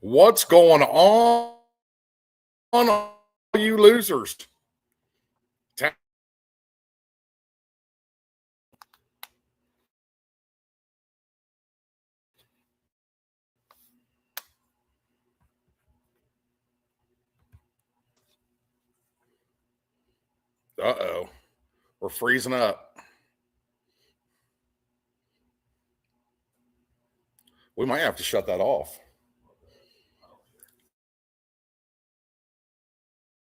What's going on, all you losers? Uh-oh. We're freezing up. We might have to shut that off.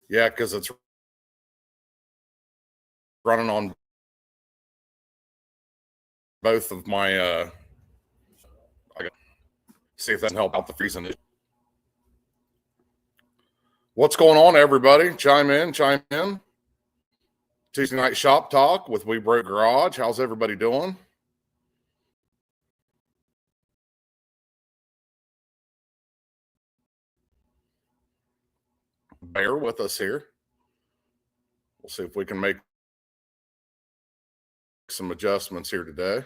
Yeah, because it's running on both of my I gotta see if that can help out the freezing. What's going on, everybody? Chime in. Tuesday night shop talk with We Break Garage. How's everybody doing? Bear with us here. We'll see if we can make some adjustments here today.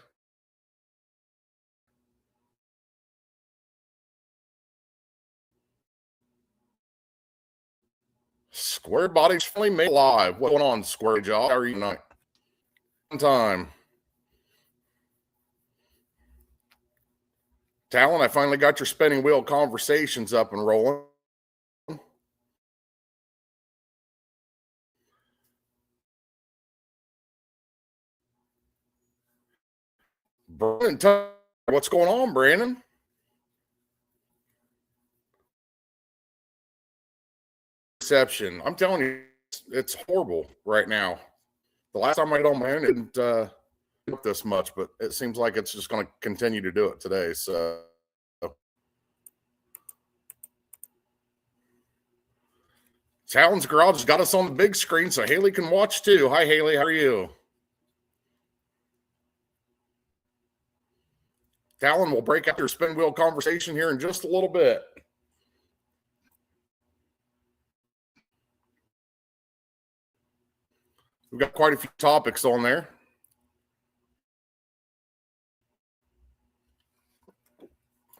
Square Body's finally made live. What's going on, Square Jaw? How are you tonight? Time. Talon, I finally got your spinning wheel conversations up and rolling. Brandon, what's going on, Brandon? Reception. I'm telling you, it's horrible right now. The last time I got on my own, it didn't do this much, but it seems like it's just going to continue to do it today. So, Talon's Garage has got us on the big screen, so Haley can watch too. Hi, Haley. How are you? Talon will break out your spin wheel conversation here in just a little bit. We've got quite a few topics on there.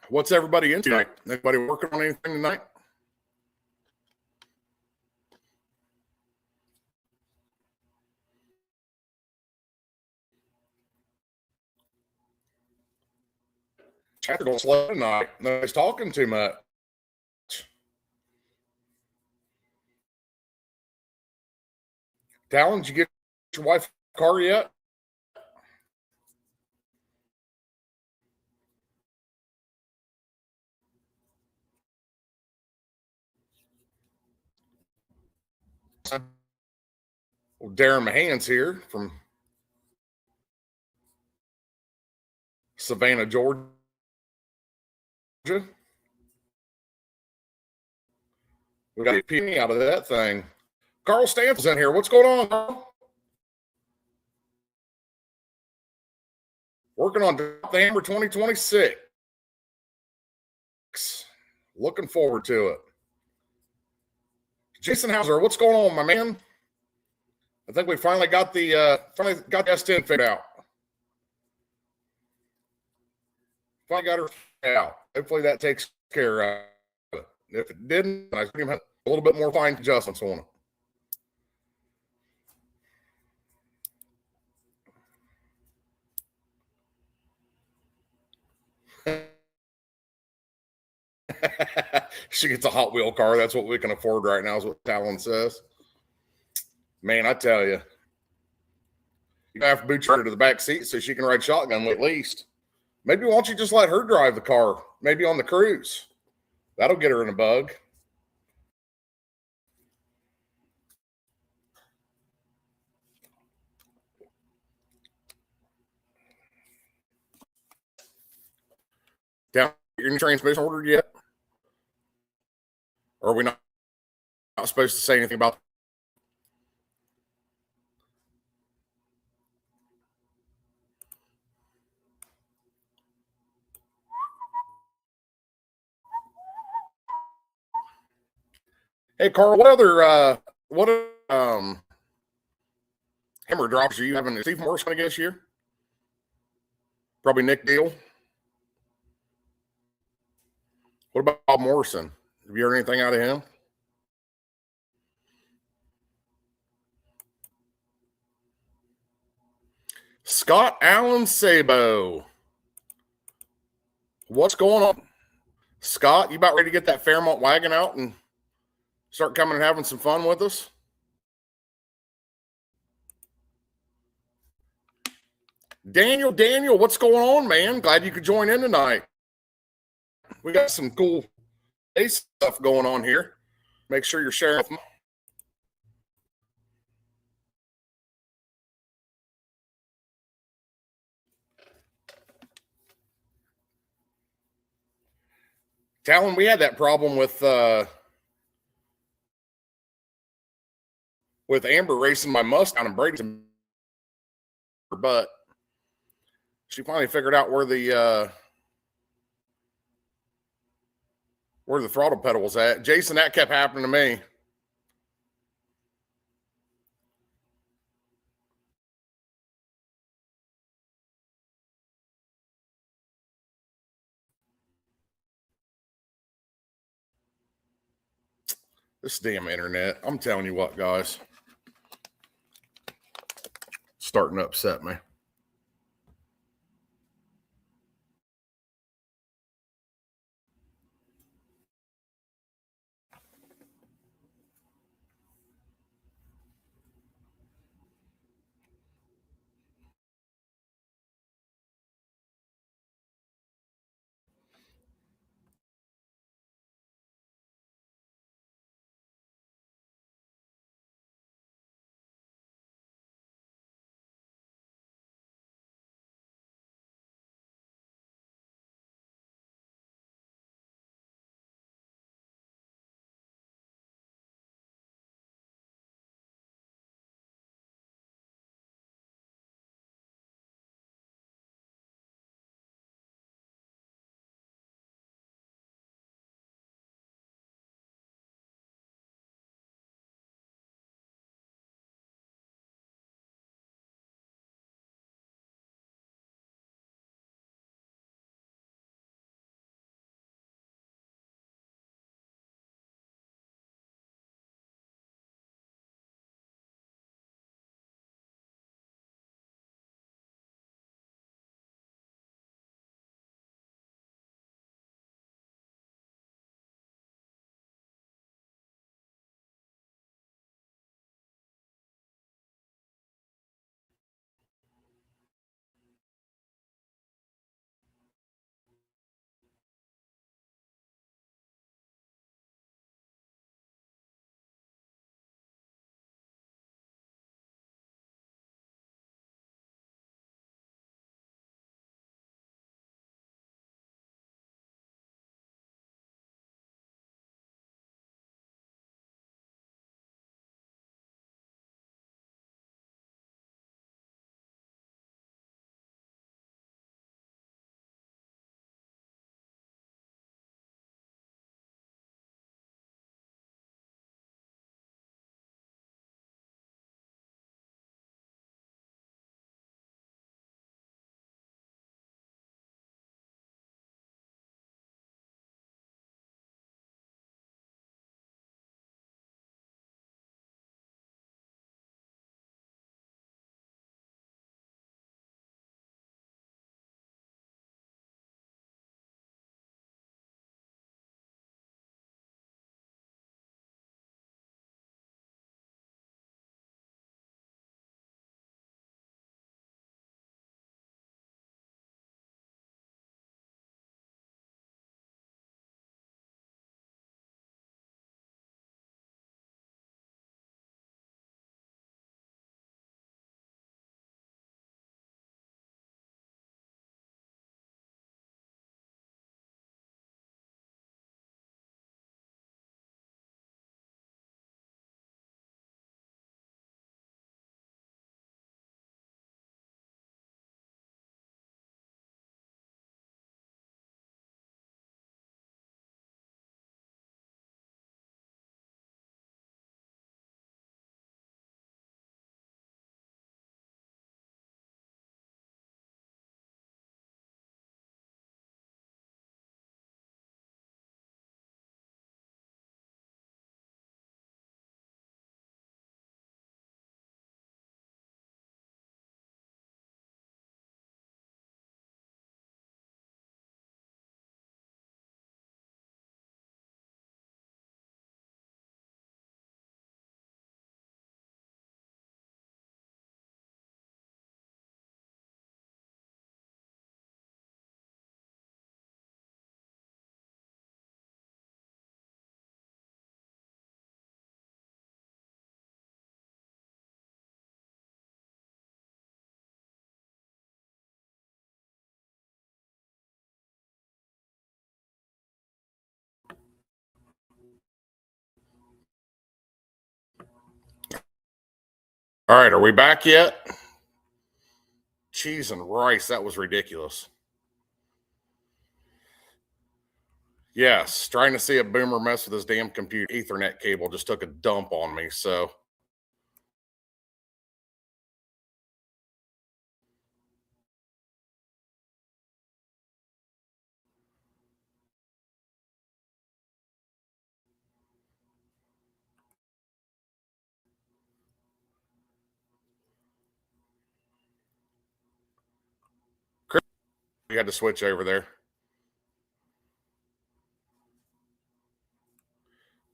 What's everybody into tonight? Anybody working on anything tonight? Chat's going slow tonight. Nobody's talking too much. Talon, did you get your wife's car yet? Well, Darren Mahan's here from Savannah, Georgia. We got a penny out of that thing. Carl Stanfield's in here. What's going on, Carl? Working on the Hammer 2026. Looking forward to it. Jason Hauser, what's going on, my man? I think we finally got the S10 figured out. Finally got her figured out. Hopefully that takes care of it. If it didn't, I think have a little bit more fine adjustments on it. She gets a Hot Wheel car. That's what we can afford right now, is what Talon says. Man, I tell you, you have to boot her to the back seat so she can ride shotgun at least. Maybe why don't you just let her drive the car? Maybe on the cruise. That'll get her in a bug. Down your transmission ordered yet? Or are we not supposed to say anything about? Hey, Carl, what other hammer drops are you having? Is Steve Morris going to get this year? Probably Nick Deal. What about Bob Morrison? Have you heard anything out of him? Scott Allen Sabo. What's going on? Scott, you about ready to get that Fairmont wagon out and start coming and having some fun with us? Daniel, what's going on, man? Glad you could join in tonight. We got some cool stuff going on here. Make sure you're sharing with them. Talon, we had that problem with Amber racing my Mustang and Brady's butt. She finally figured out where the throttle pedal was at. Jason, that kept happening to me. This damn internet. I'm telling you what, guys. It's starting to upset me. All right, are we back yet? Cheese and rice, that was ridiculous. Yes, trying to see a boomer mess with his damn computer. Ethernet cable just took a dump on me, so. Chris, you had to switch over there.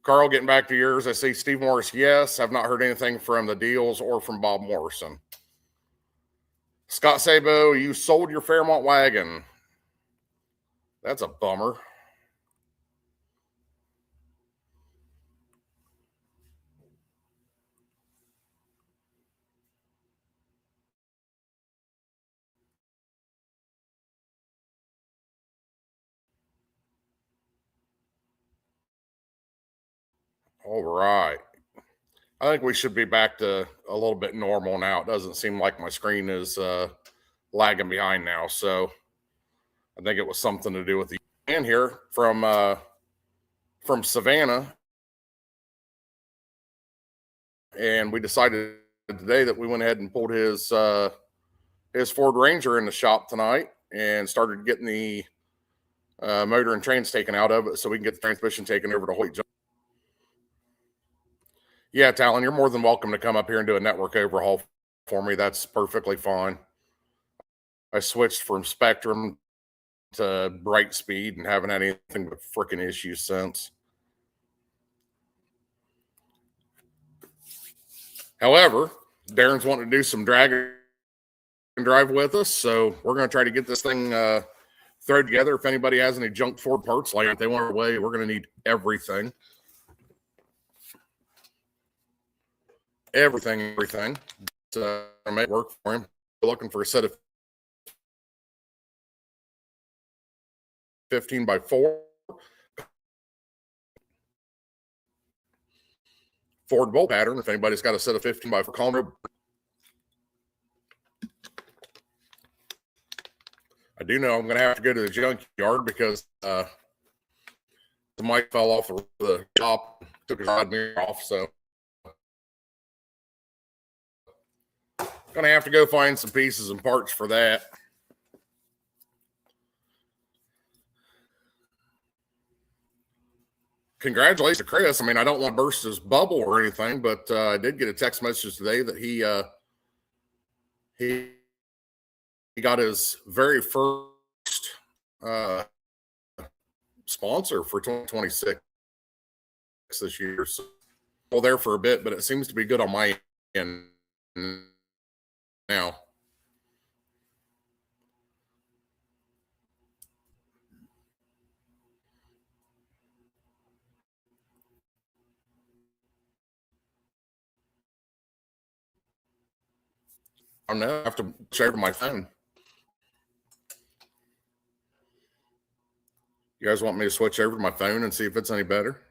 Carl, getting back to yours, I see Steve Morris, yes. I've not heard anything from the Deals or from Bob Morrison. Scott Sabo, you sold your Fairmont wagon. That's a bummer. All right. I think we should be back to a little bit normal now. It doesn't seem like my screen is lagging behind now. So I think it was something to do with the man here from Savannah. And we decided today that we went ahead and pulled his Ford Ranger in the shop tonight and started getting the motor and trains taken out of it so we can get the transmission taken over to Hoyt Johnson. Yeah, Talon, you're more than welcome to come up here and do a network overhaul for me. That's perfectly fine. I switched from Spectrum to Brightspeed and haven't had anything but freaking issues since. However, Darren's wanting to do some drag and drive with us, so we're going to try to get this thing thrown together. If anybody has any junk Ford parts like they want away, we're going to need everything. Everything to make it work for him. We're looking for a set of 15x4 Ford bolt pattern. If anybody's got a set of 15x4, call me. I do know I'm going to have to go to the junkyard because the mic fell off the top, took his rod mirror off. So going to have to go find some pieces and parts for that. Congratulations to Chris. I mean, I don't want to burst his bubble or anything, but I did get a text message today that he got his very first sponsor for 2026 this year. So, well, there for a bit, but it seems to be good on my end now. I'm gonna have to share my phone. You guys want me to switch over to my phone and see if it's any better?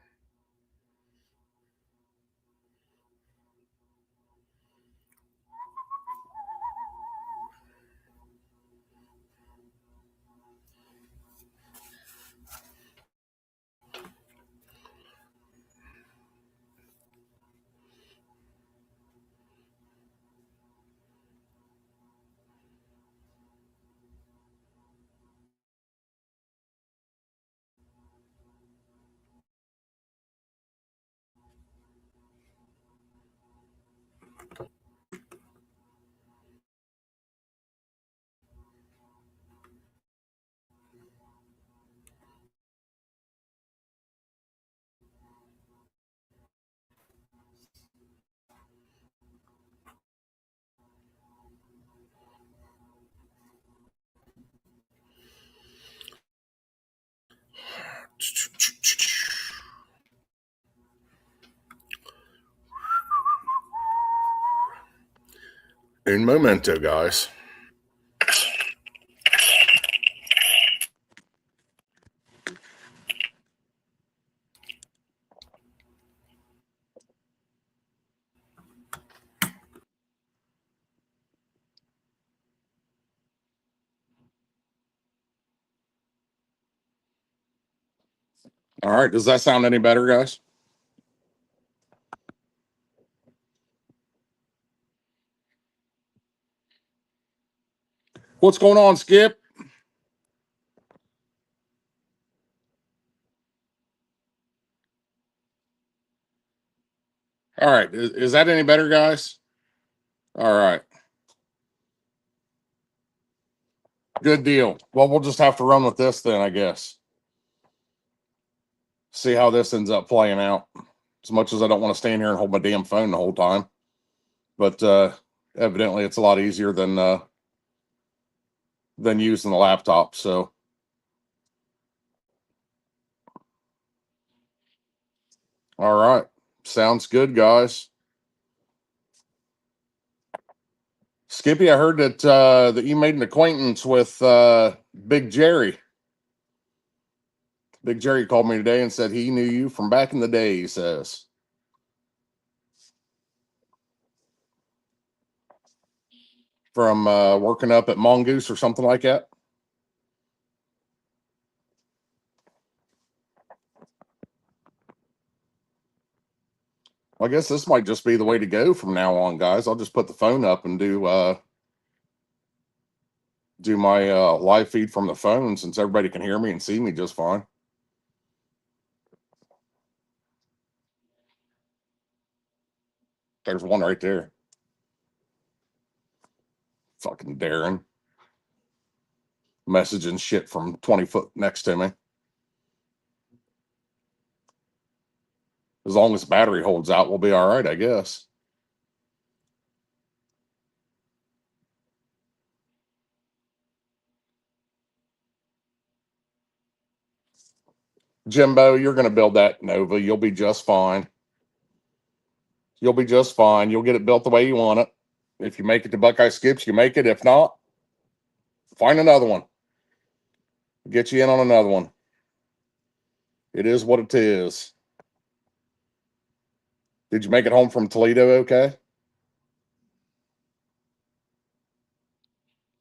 Un momento, guys. All right. Does that sound any better, guys? What's going on, Skip? All right. Is that any better, guys? All right. Good deal. Well, we'll just have to run with this then, I guess. See how this ends up playing out. As much as I don't want to stand here and hold my damn phone the whole time, but evidently it's a lot easier than using the laptop. So, all right, sounds good, guys. Skippy, I heard that you made an acquaintance with Big Jerry. Big Jerry called me today and said he knew you from back in the day. He says from working up at Mongoose or something like that. Well, I guess this might just be the way to go from now on, guys. I'll just put the phone up and do my live feed from the phone since everybody can hear me and see me just fine. There's one right there. Fucking Darren messaging shit from 20 foot next to me. As long as the battery holds out, we'll be all right, I guess. Jimbo, you're going to build that Nova. You'll be just fine. You'll be just fine. You'll get it built the way you want it. If you make it to Buckeye Skips, you make it. If not, find another one. Get you in on another one. It is what it is. Did you make it home from Toledo okay?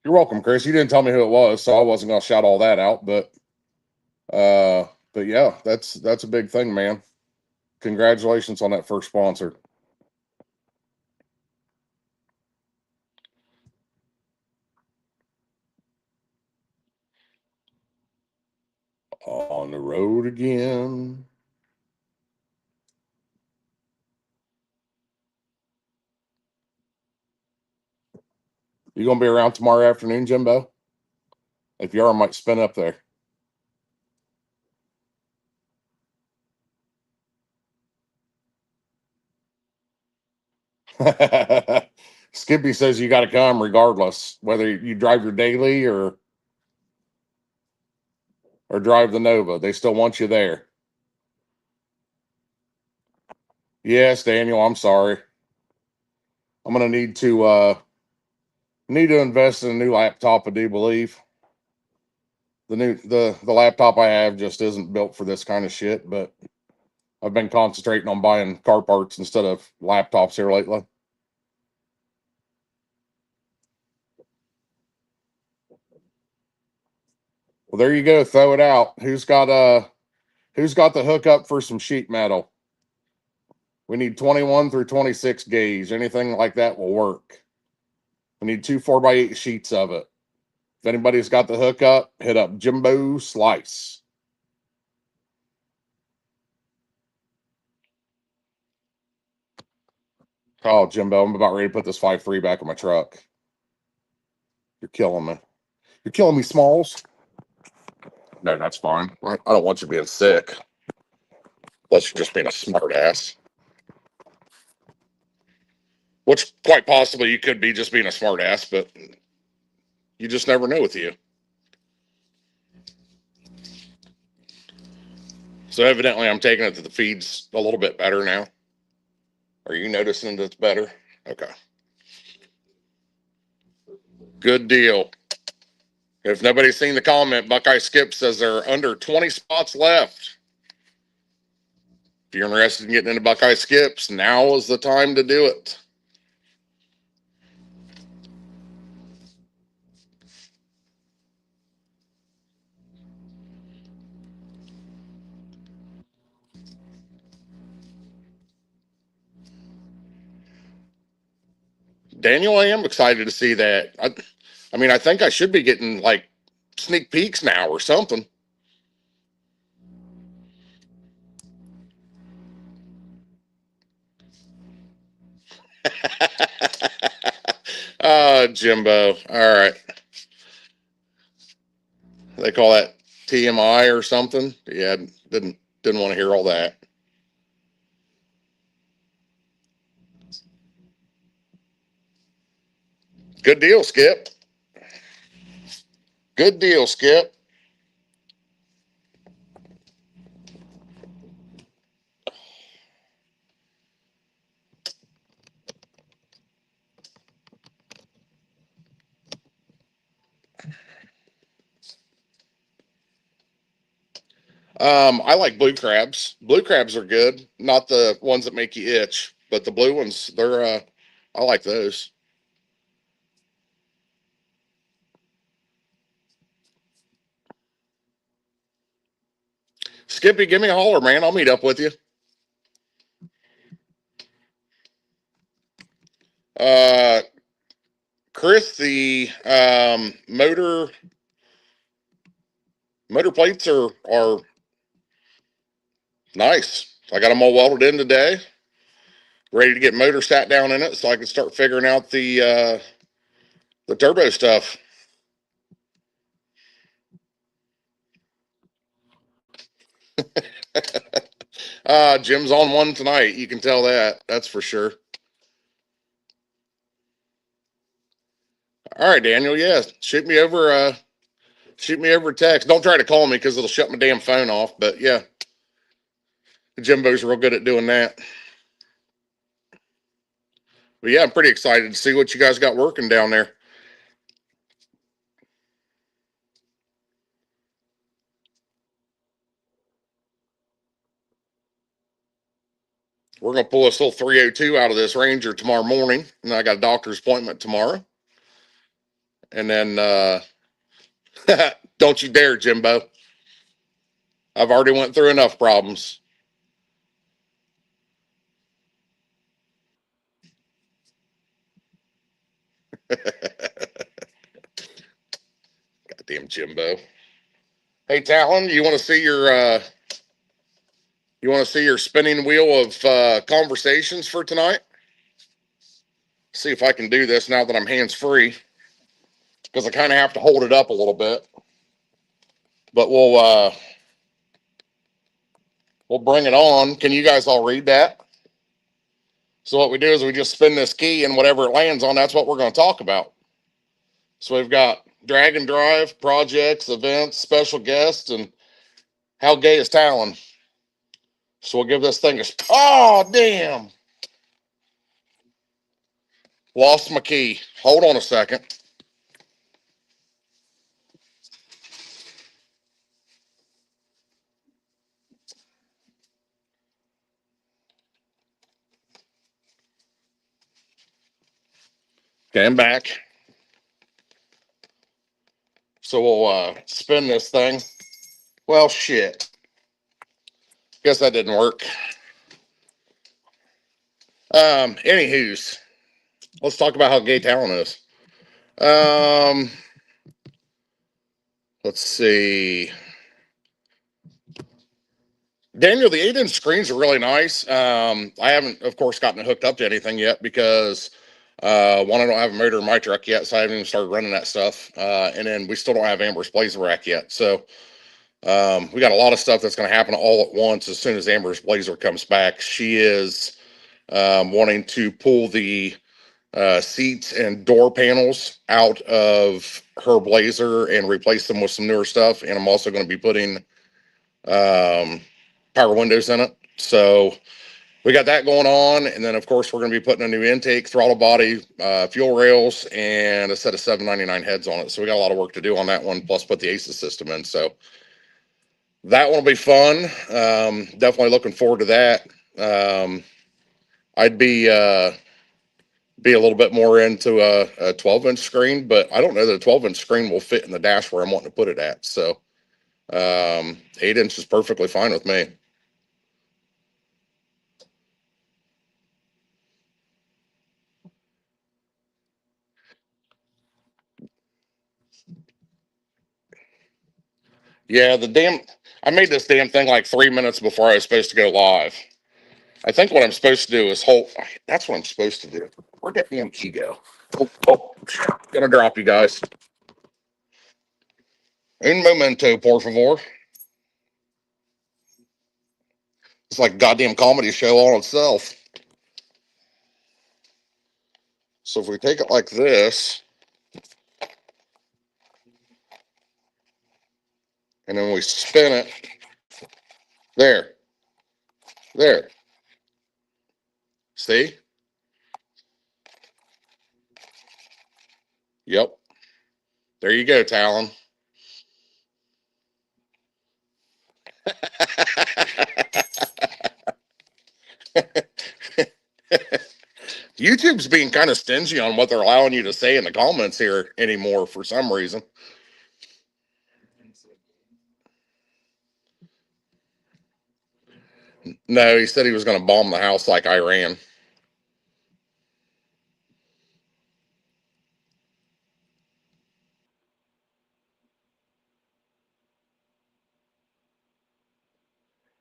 You're welcome, Chris. You didn't tell me who it was, so I wasn't going to shout all that out. But yeah, that's a big thing, man. Congratulations on that first sponsor. On the road again. You gonna be around tomorrow afternoon, Jimbo? If you are, I might spin up there. Skippy says you got to come regardless, whether you drive your daily or drive the Nova. They still want you there. Yes, Daniel. I'm sorry. I'm gonna need to invest in a new laptop. I do believe the laptop I have just isn't built for this kind of shit. But I've been concentrating on buying car parts instead of laptops here lately. Well, there you go. Throw it out. Who's got the hookup for some sheet metal? We need 21 through 26 gauge. Anything like that will work. We need two 4x8 sheets of it. If anybody's got the hookup, hit up Jimbo Slice. Oh, Jimbo, I'm about ready to put this 5.3 back in my truck. You're killing me. You're killing me, Smalls. No, that's fine. I don't want you being sick. Unless you're just being a smart ass. Which quite possibly you could be just being a smart ass, but you just never know with you. So evidently I'm taking it to the feeds a little bit better now. Are you noticing that it's better? Okay. Good deal. If nobody's seen the comment, Buckeye Skip says there are under 20 spots left. If you're interested in getting into Buckeye Skips, now is the time to do it. Daniel, I am excited to see that. I mean, I think I should be getting like sneak peeks now or something. Jimbo. All right. They call that TMI or something. Yeah, didn't want to hear all that. Good deal, Skip. Good deal, Skip. I like blue crabs. Blue crabs are good, not the ones that make you itch, but the blue ones, I like those. Skippy, give me a holler, man. I'll meet up with you. Uh, Chris, the motor plates are nice. I got them all welded in today, ready to get motor sat down in it, so I can start figuring out the turbo stuff. Jim's on one tonight. You can tell that. That's for sure. All right, Daniel. Yeah, shoot me over a text. Don't try to call me because it'll shut my damn phone off. But yeah, Jimbo's real good at doing that. But yeah, I'm pretty excited to see what you guys got working down there. We're gonna pull this little 302 out of this Ranger tomorrow morning, and I got a doctor's appointment tomorrow. And then don't you dare, Jimbo. I've already went through enough problems. Goddamn Jimbo. Hey Talon, you want to see your spinning wheel of conversations for tonight? See if I can do this now that I'm hands free, because I kind of have to hold it up a little bit. But we'll bring it on. Can you guys all read that? So what we do is we just spin this key, and whatever it lands on, that's what we're going to talk about. So we've got drag and drive, projects, events, special guests, and how gay is Talon. So we'll give this thing a. Oh damn! Lost my key. Hold on a second. Okay, I'm back. So we'll spin this thing. Well, shit. Guess that didn't work. Anywho's, let's talk about how gay Talon is. Um, let's see. Daniel, the 8-inch screens are really nice. I haven't, of course, gotten it hooked up to anything yet because one, I don't have a motor in my truck yet, so I haven't even started running that stuff. And then we still don't have Amber's Blazer rack yet. So we got a lot of stuff that's going to happen all at once as soon as Amber's Blazer comes back. She is wanting to pull the seats and door panels out of her Blazer and replace them with some newer stuff. And I'm also going to be putting power windows in it. So we got that going on. And then, of course, we're going to be putting a new intake, throttle body, fuel rails, and a set of 799 heads on it. So we got a lot of work to do on that one, plus put the ACES system in. So that one will be fun. Definitely looking forward to that. I'd be a little bit more into a 12-inch screen, but I don't know that a 12-inch screen will fit in the dash where I'm wanting to put it at. So 8-inch is perfectly fine with me. Yeah, I made this damn thing like 3 minutes before I was supposed to go live. I think what I'm supposed to do is hold. That's what I'm supposed to do. Where'd that damn key go? Oh, gonna drop you guys. Un momento, por favor. It's like a goddamn comedy show all itself. So if we take it like this, and then we spin it, there. See? Yep. There you go, Talon. YouTube's being kind of stingy on what they're allowing you to say in the comments here anymore for some reason. No, he said he was going to bomb the house like Iran.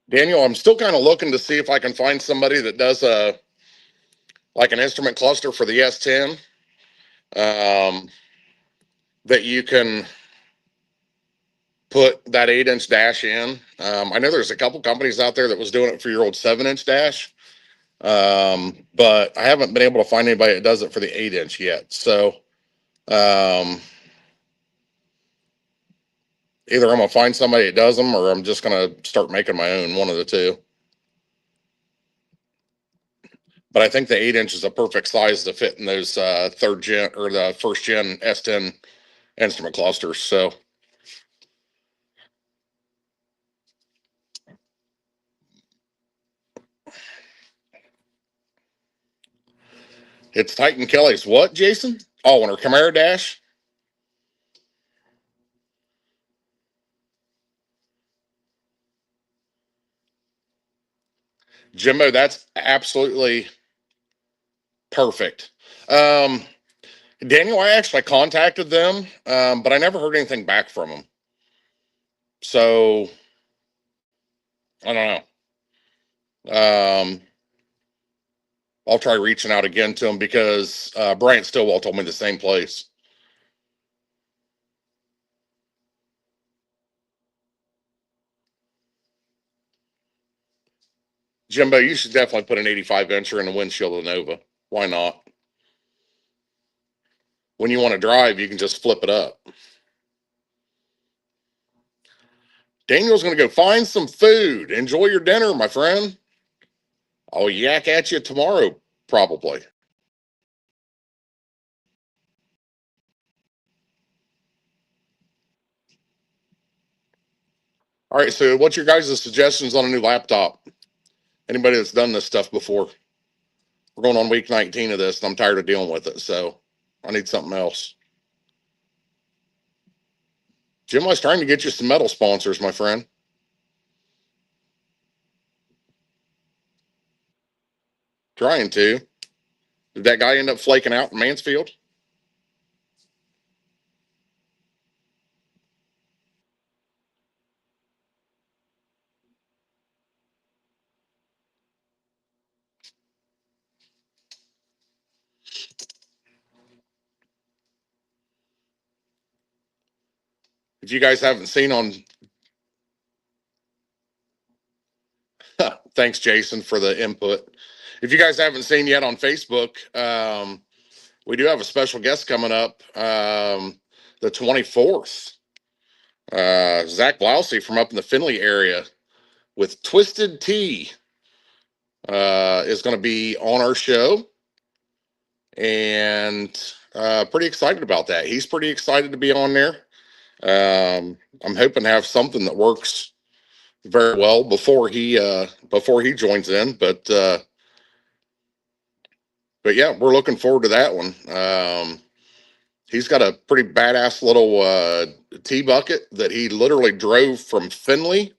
Daniel, I'm still kind of looking to see if I can find somebody that does like an instrument cluster for the S10 that you can put that 8-inch dash in. I know there's a couple companies out there that was doing it for your old 7-inch dash, but I haven't been able to find anybody that does it for the 8-inch yet. So either I'm gonna find somebody that does them, or I'm just gonna start making my own. One of the two. But I think the 8-inch is a perfect size to fit in those third gen or the first gen S10 instrument clusters. So it's Titan Kelly's what, Jason? Oh, and her Camaro dash. Jimbo, that's absolutely perfect. Daniel, I actually contacted them, but I never heard anything back from them. So I don't know. I'll try reaching out again to them because Bryant Stillwell told me the same place. Jimbo, you should definitely put an 85 incher in the windshield of the Nova. Why not? When you want to drive, you can just flip it up. Daniel's going to go find some food. Enjoy your dinner, my friend. I'll yak at you tomorrow, probably. All right, so what's your guys' suggestions on a new laptop? Anybody that's done this stuff before? We're going on week 19 of this, and I'm tired of dealing with it, so I need something else. Jim was trying to get you some metal sponsors, my friend. Trying to. Did that guy end up flaking out in Mansfield? If you guys haven't seen on, thanks, Jason, for the input. If you guys haven't seen yet on Facebook, we do have a special guest coming up the 24th. Zach Blousey from up in the Findlay area with Twisted Tea is going to be on our show. And pretty excited about that. He's pretty excited to be on there. I'm hoping to have something that works very well before he joins in. But yeah, we're looking forward to that one. He's got a pretty badass little tea bucket that he literally drove from Findlay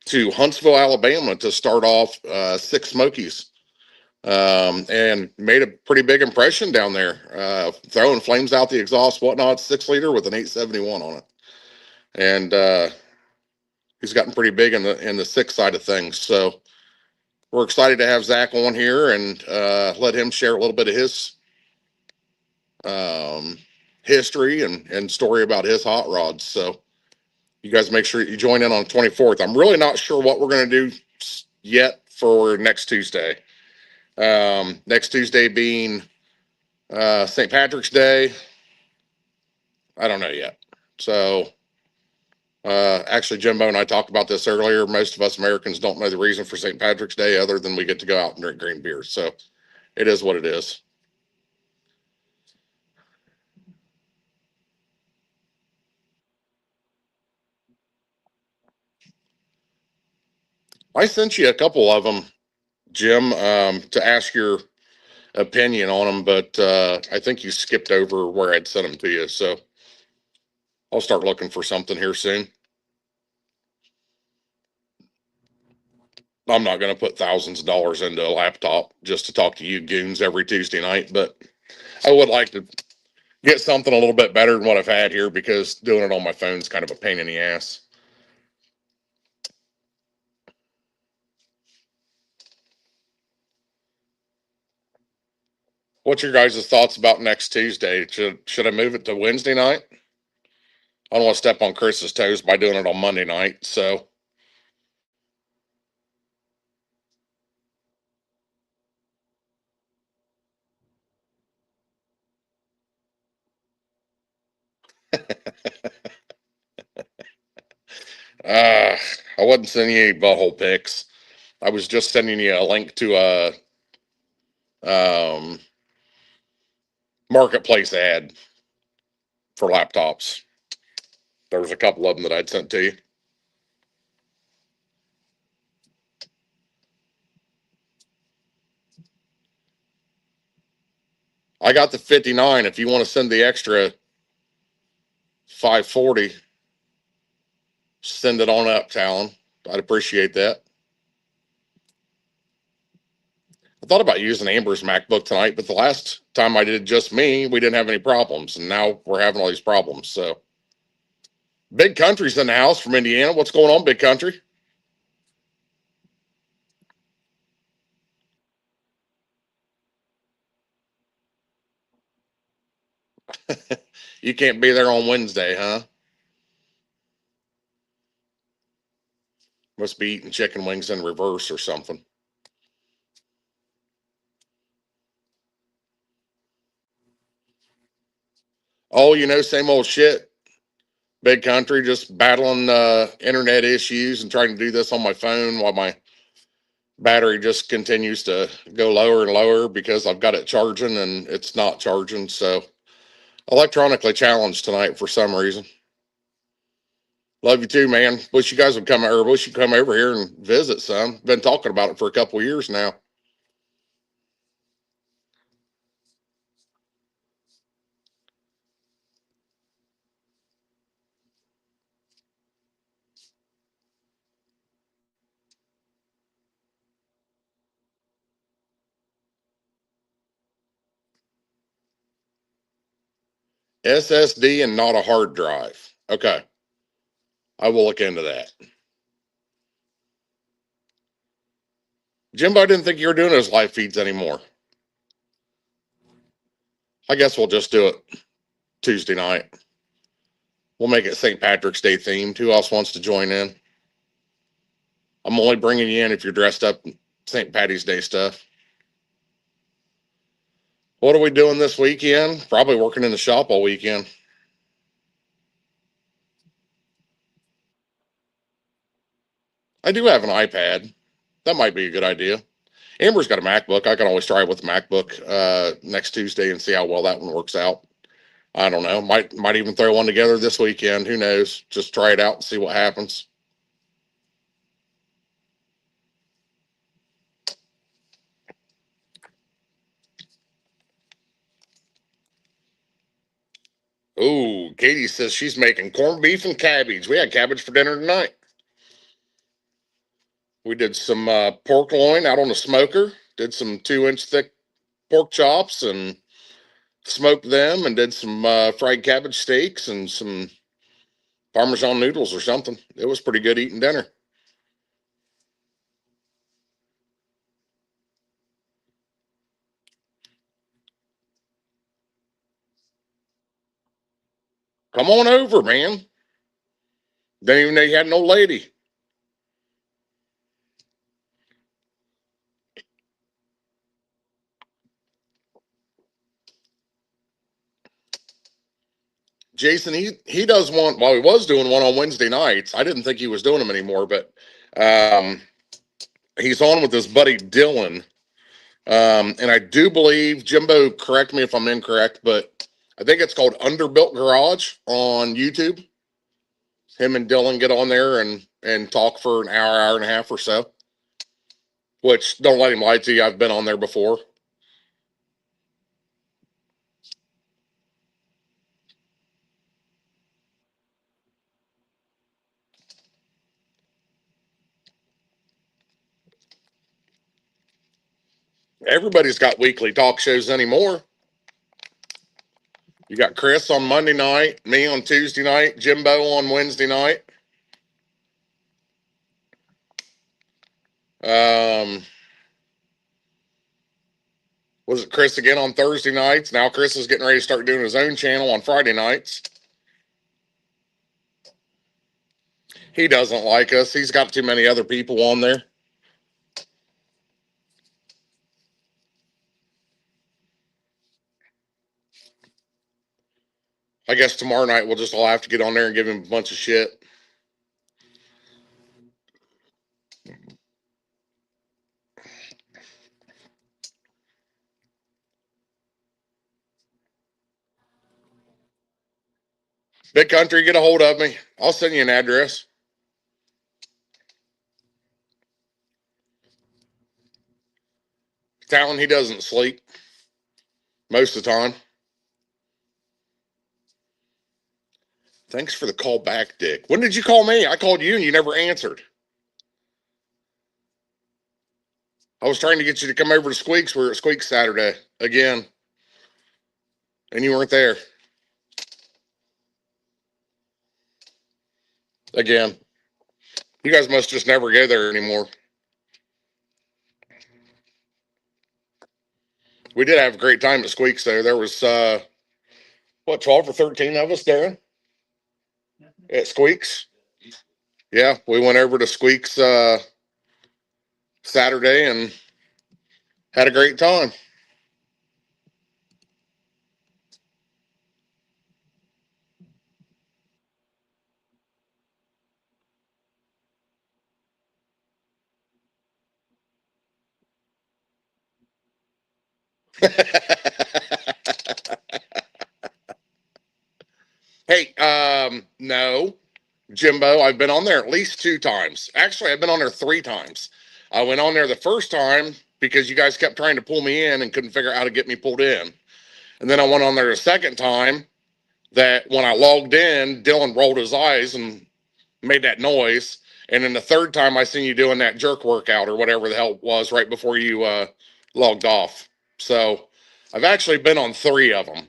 to Huntsville, Alabama to start off Six Smokies. And made a pretty big impression down there, throwing flames out the exhaust, whatnot, 6 liter with an 871 on it. And He's gotten pretty big in the sick side of things. So we're excited to have Zach on here and let him share a little bit of his um, history and story about his hot rods. So you guys make sure you join in on the 24th. I'm really not sure what we're going to do yet for next Tuesday. Next Tuesday being St. Patrick's Day. I don't know yet. So actually, Jimbo and I talked about this earlier. Most of us Americans don't know the reason for St. Patrick's Day other than we get to go out and drink green beer. So it is what it is. I sent you a couple of them, Jim, to ask your opinion on them, but I think you skipped over where I'd sent them to you. So I'll start looking for something here soon. I'm not going to put thousands of dollars into a laptop just to talk to you goons every Tuesday night, but I would like to get something a little bit better than what I've had here because doing it on my phone is kind of a pain in the ass. What's your guys' thoughts about next Tuesday? Should I move it to Wednesday night? I don't want to step on Chris's toes by doing it on Monday night. So I wasn't sending you any butthole pics. I was just sending you a link to a um, marketplace ad for laptops. There was a couple of them that I'd sent to you. I got the 59. If you want to send the extra 540, send it on up, Talon. I'd appreciate that. I thought about using Amber's MacBook tonight, but the last time I did just me, we didn't have any problems, and now we're having all these problems. So, Big Country's in the house from Indiana. What's going on, Big Country? You can't be there on Wednesday, huh? Must be eating chicken wings in reverse or something. Oh, same old shit. Big Country, just battling internet issues and trying to do this on my phone while my battery just continues to go lower and lower because I've got it charging and it's not charging. So electronically challenged tonight for some reason. Love you too, man. Wish you guys would come or wish you come over here and visit some. Been talking about it for a couple of years now. SSD and not a hard drive. Okay. I will look into that. Jimbo, I didn't think you were doing those live feeds anymore. I guess we'll just do it Tuesday night. We'll make it St. Patrick's Day themed. Who else wants to join in? I'm only bringing you in if you're dressed up in St. Patty's Day stuff. What are we doing this weekend? Probably working in the shop all weekend. I do have an iPad. That might be a good idea. Amber's got a MacBook. I can always try it with a MacBook next Tuesday and see how well that one works out. I don't know. Might even throw one together this weekend. Who knows? Just try it out and see what happens. Oh, Katie says she's making corned beef and cabbage. We had cabbage for dinner tonight. We did some pork loin out on the smoker. Did some 2-inch thick pork chops and smoked them, and did some fried cabbage steaks and some Parmesan noodles or something. It was pretty good eating dinner. Come on over, man. Didn't even know you had no lady. Jason, he does one. Well, he was doing one on Wednesday nights. I didn't think he was doing them anymore, but um, he's on with his buddy Dylan. And I do believe, Jimbo, correct me if I'm incorrect, but I think it's called Underbuilt Garage on YouTube. Him and Dylan get on there and talk for an hour, hour and a half or so. Which, don't let him lie to you, I've been on there before. Everybody's got weekly talk shows anymore. You got Chris on Monday night, me on Tuesday night, Jimbo on Wednesday night. Was it Chris again on Thursday nights? Now Chris is getting ready to start doing his own channel on Friday nights. He doesn't like us. He's got too many other people on there. I guess tomorrow night we'll just all have to get on there and give him a bunch of shit. Big Country, get a hold of me. I'll send you an address. Talon, he doesn't sleep most of the time. Thanks for the call back, Dick. When did you call me? I called you and you never answered. I was trying to get you to come over to Squeaks. We were at Squeaks Saturday again, and you weren't there. Again. You guys must just never go there anymore. We did have a great time at Squeaks there. There was, 12 or 13 of us, Darren? At Squeaks? Yeah, we went over to Squeaks Saturday and had a great time. Hey, no, Jimbo, I've been on there at least 2 times. Actually, I've been on there 3 times. I went on there the first time because you guys kept trying to pull me in and couldn't figure out how to get me pulled in. And then I went on there the second time that when I logged in, Dylan rolled his eyes and made that noise. And then the third time I seen you doing that jerk workout or whatever the hell it was right before you logged off. So I've actually been on 3 of them.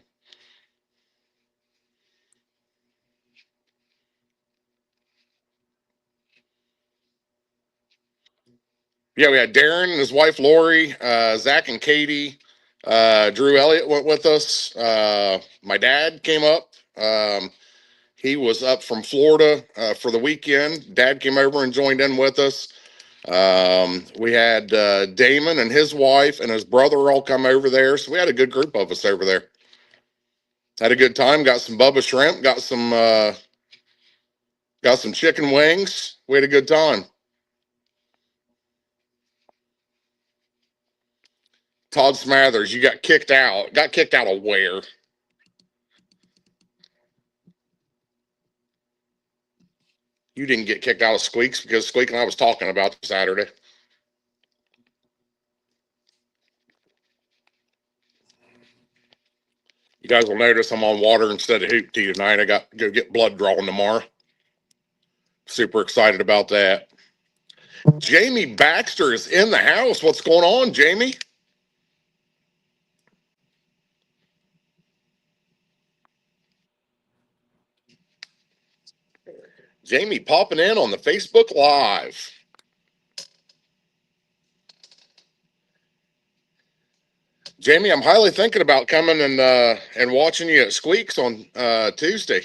Yeah, we had Darren and his wife Lori, Zach and Katie, Drew Elliott went with us. My dad came up. He was up from Florida for the weekend. Dad came over and joined in with us. We had Damon and his wife and his brother all come over there. So we had a good group of us over there. Had a good time. Got some Bubba shrimp. Got some chicken wings. We had a good time. Todd Smathers, you got kicked out. Got kicked out of where? You didn't get kicked out of Squeaks because Squeak and I was talking about Saturday. You guys will notice I'm on water instead of hoop tea tonight. I got to go get blood drawn tomorrow. Super excited about that. Jamie Baxter is in the house. What's going on, Jamie? Jamie popping in on the Facebook Live. Jamie, I'm highly thinking about coming and watching you at Squeaks on Tuesday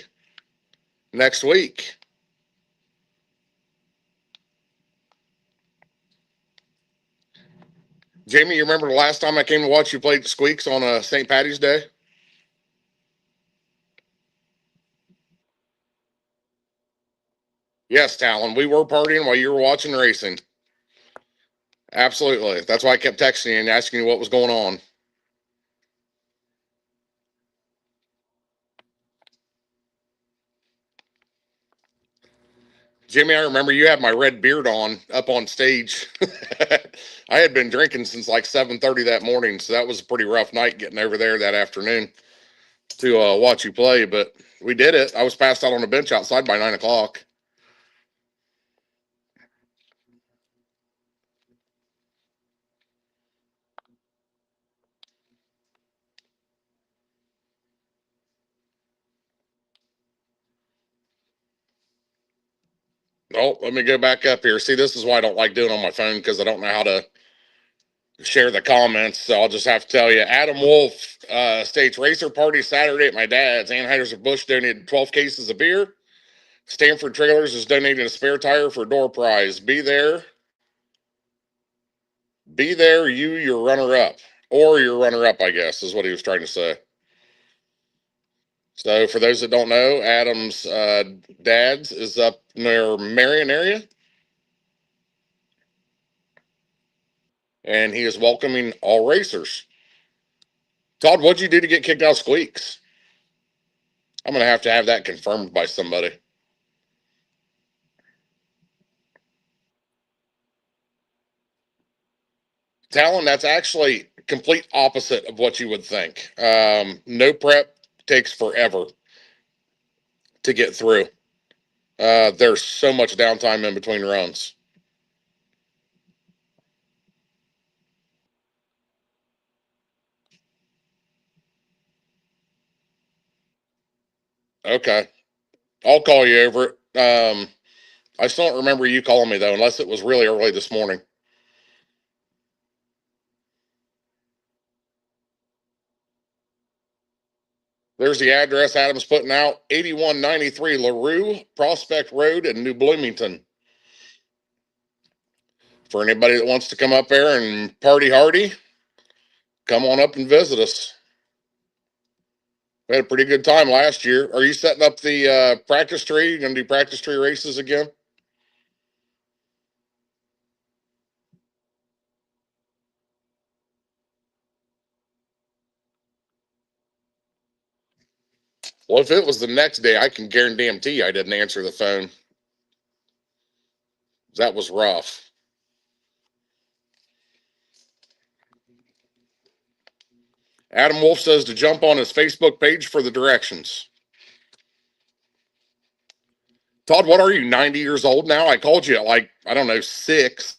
next week. Jamie, you remember the last time I came to watch you play at Squeaks on St. Patty's Day? Yes, Talon. We were partying while you were watching racing. Absolutely. That's why I kept texting you and asking you what was going on. Jimmy, I remember you had my red beard on up on stage. I had been drinking since like 7:30 that morning, so that was a pretty rough night getting over there that afternoon to watch you play. But we did it. I was passed out on a bench outside by 9 o'clock. Oh, let me go back up here. See, this is why I don't like doing it on my phone because I don't know how to share the comments. So I'll just have to tell you. Adam Wolf states racer party Saturday at my dad's. Anheuser-Busch donated 12 cases of beer. Stanford Trailers is donating a spare tire for a door prize. Be there. Be there, you, your runner up. Or your runner up, I guess, is what he was trying to say. So for those that don't know, Adam's dad's is up near Marion area. And he is welcoming all racers. Todd, what'd you do to get kicked out of Squeaks? I'm going to have that confirmed by somebody. Talon, that's actually complete opposite of what you would think. No prep takes forever to get through. There's so much downtime in between runs. Okay. I'll call you over it. I still don't remember you calling me, though, unless it was really early this morning. There's the address Adam's putting out, 8193 LaRue Prospect Road in New Bloomington. For anybody that wants to come up there and party hardy, come on up and visit us. We had a pretty good time last year. Are you setting up the practice tree? You going to do practice tree races again? Well, if it was the next day, I can guarantee I didn't answer the phone. That was rough. Adam Wolf says to jump on his Facebook page for the directions. Todd, what are you, 90 years old now? I called you at like, I don't know, 6.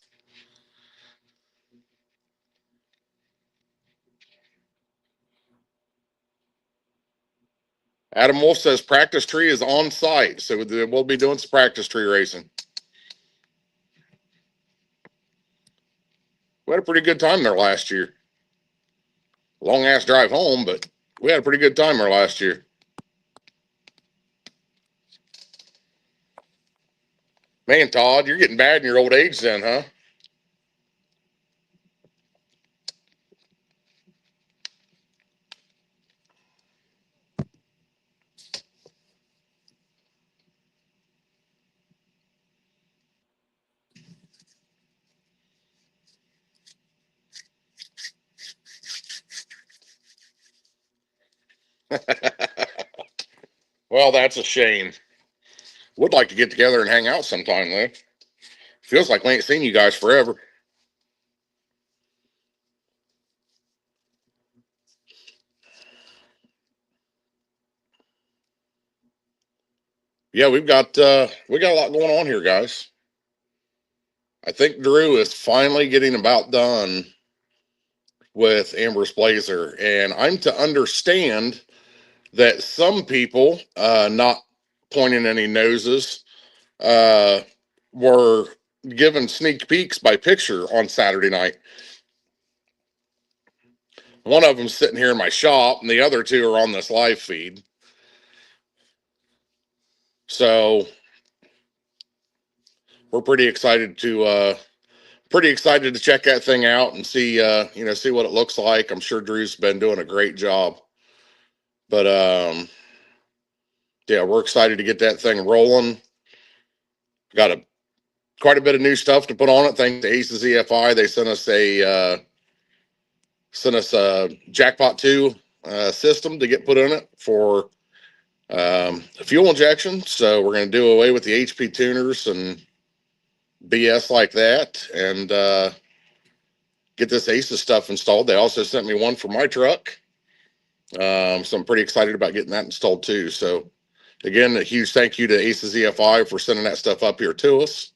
Adam Wolf says practice tree is on site, so we'll be doing some practice tree racing. We had a pretty good time there last year. Long ass drive home, but we had a pretty good time there last year. Man, Todd, you're getting bad in your old age then, huh? Well, that's a shame. Would like to get together and hang out sometime, though. Feels like we ain't seen you guys forever. Yeah, we got a lot going on here, guys. I think Drew is finally getting about done with Amber's Blazer, and I'm to understand that some people, not pointing any noses, were given sneak peeks by picture on Saturday night. One of them's sitting here in my shop, and the other two are on this live feed. So we're pretty excited to check that thing out and see see what it looks like. I'm sure Drew's been doing a great job, but yeah, we're excited to get that thing rolling. Got quite a bit of new stuff to put on it. Thanks to Aces EFI, they sent us a Jackpot 2 system to get put in it for fuel injection. So we're going to do away with the HP tuners and BS like that, and get this Aces stuff installed. They also sent me one for my truck, so I'm pretty excited about getting that installed too. So again, a huge thank you to Aces EFI for sending that stuff up here to us.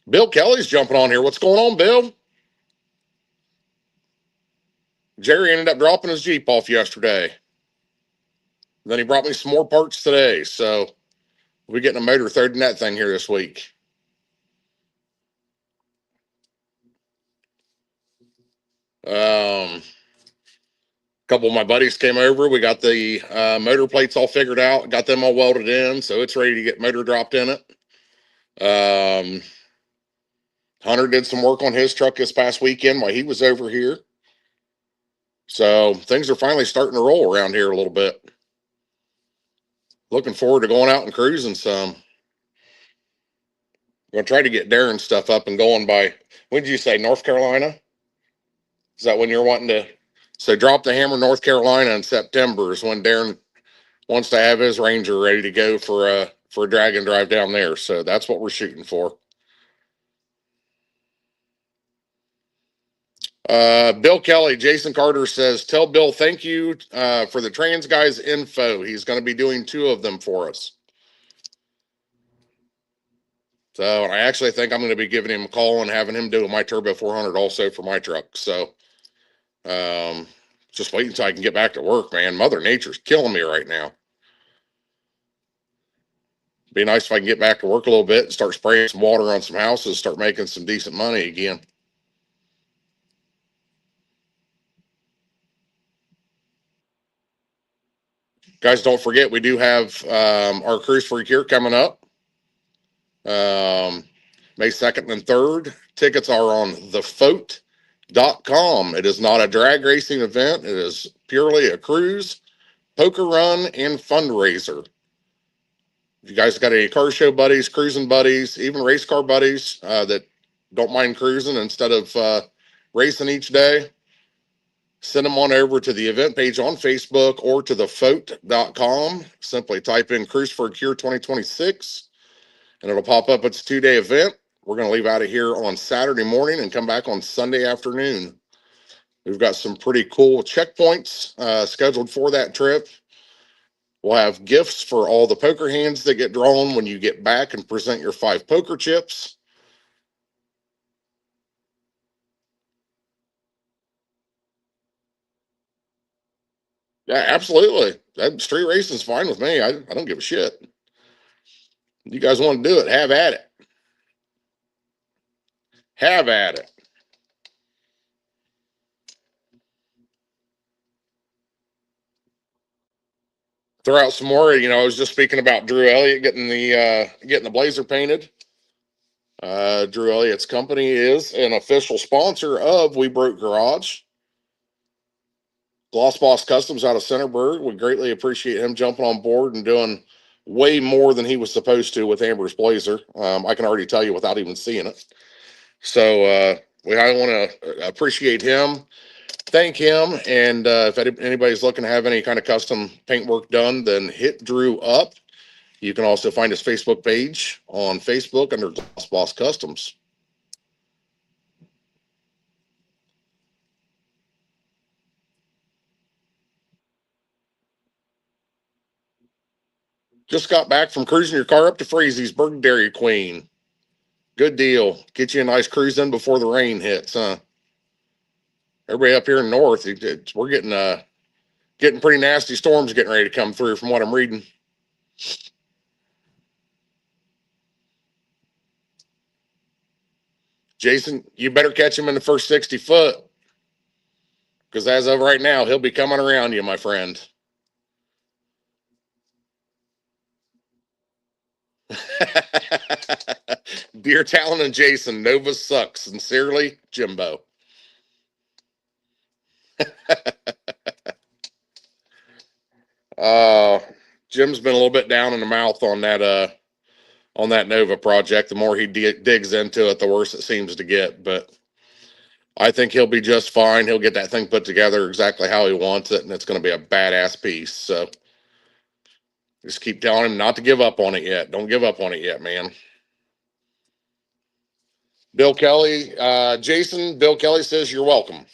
Bill Kelly's jumping on here. What's going on, Bill? Jerry ended up dropping his Jeep off yesterday. Then he brought me some more parts today. So we'll be getting a motor third in that thing here this week. A couple of my buddies came over. We got the motor plates all figured out, got them all welded in. So it's ready to get motor dropped in it. Hunter did some work on his truck this past weekend while he was over here. So things are finally starting to roll around here a little bit. Looking forward to going out and cruising some. I'm going to try to get Darren's stuff up and going by, when did you say, North Carolina? Is that when you're wanting to? So drop the hammer, North Carolina in September is when Darren wants to have his Ranger ready to go for a drag and drive down there. So that's what we're shooting for. Bill Kelly, Jason Carter says, tell Bill thank you for the trans guys info. He's going to be doing 2 of them for us. So I actually think I'm going to be giving him a call and having him do my Turbo 400 also for my truck. So just wait until I can get back to work, man. Mother Nature's killing me right now. Be nice if I can get back to work a little bit and start spraying some water on some houses, start making some decent money again. Guys, don't forget, we do have our Cruise for a Cure coming up. May 2nd and 3rd. Tickets are on thefote.com. It is not a drag racing event. It is purely a cruise, poker run, and fundraiser. If you guys got any car show buddies, cruising buddies, even race car buddies that don't mind cruising instead of racing each day, send them on over to the event page on Facebook or to thefote.com. Simply type in Cruise for a Cure 2026 and it'll pop up. It's a 2-day event. We're going to leave out of here on Saturday morning and come back on Sunday afternoon. We've got some pretty cool checkpoints scheduled for that trip. We'll have gifts for all the poker hands that get drawn when you get back and present your 5 poker chips. Yeah, absolutely. That street racing is fine with me. I don't give a shit. You guys want to do it, have at it. Have at it. Throw out some more. I was just speaking about Drew Elliott getting the Blazer painted. Drew Elliott's company is an official sponsor of We Broke Garage. Gloss Boss Customs out of Centerburg. We greatly appreciate him jumping on board and doing way more than he was supposed to with Amber's Blazer. I can already tell you without even seeing it. So we highly want to appreciate him, thank him, and if anybody's looking to have any kind of custom paint work done, then hit Drew up. You can also find his Facebook page on Facebook under Gloss Boss Customs. Just got back from cruising your car up to Freezy's Dairy Queen. Good deal. Get you a nice cruise in before the rain hits, huh? Everybody up here in the north, we're getting pretty nasty storms getting ready to come through from what I'm reading. Jason, you better catch him in the first 60 foot. Because as of right now, he'll be coming around you, my friend. Dear Talon and Jason, Nova sucks. Sincerely, Jimbo. Jim's been a little bit down in the mouth on that Nova project. The more he digs into it, the worse it seems to get. But I think he'll be just fine. He'll get that thing put together exactly how he wants it, and it's going to be a badass piece. So just keep telling him not to give up on it yet. Don't give up on it yet, man. Bill Kelly, Jason, Bill Kelly says you're welcome.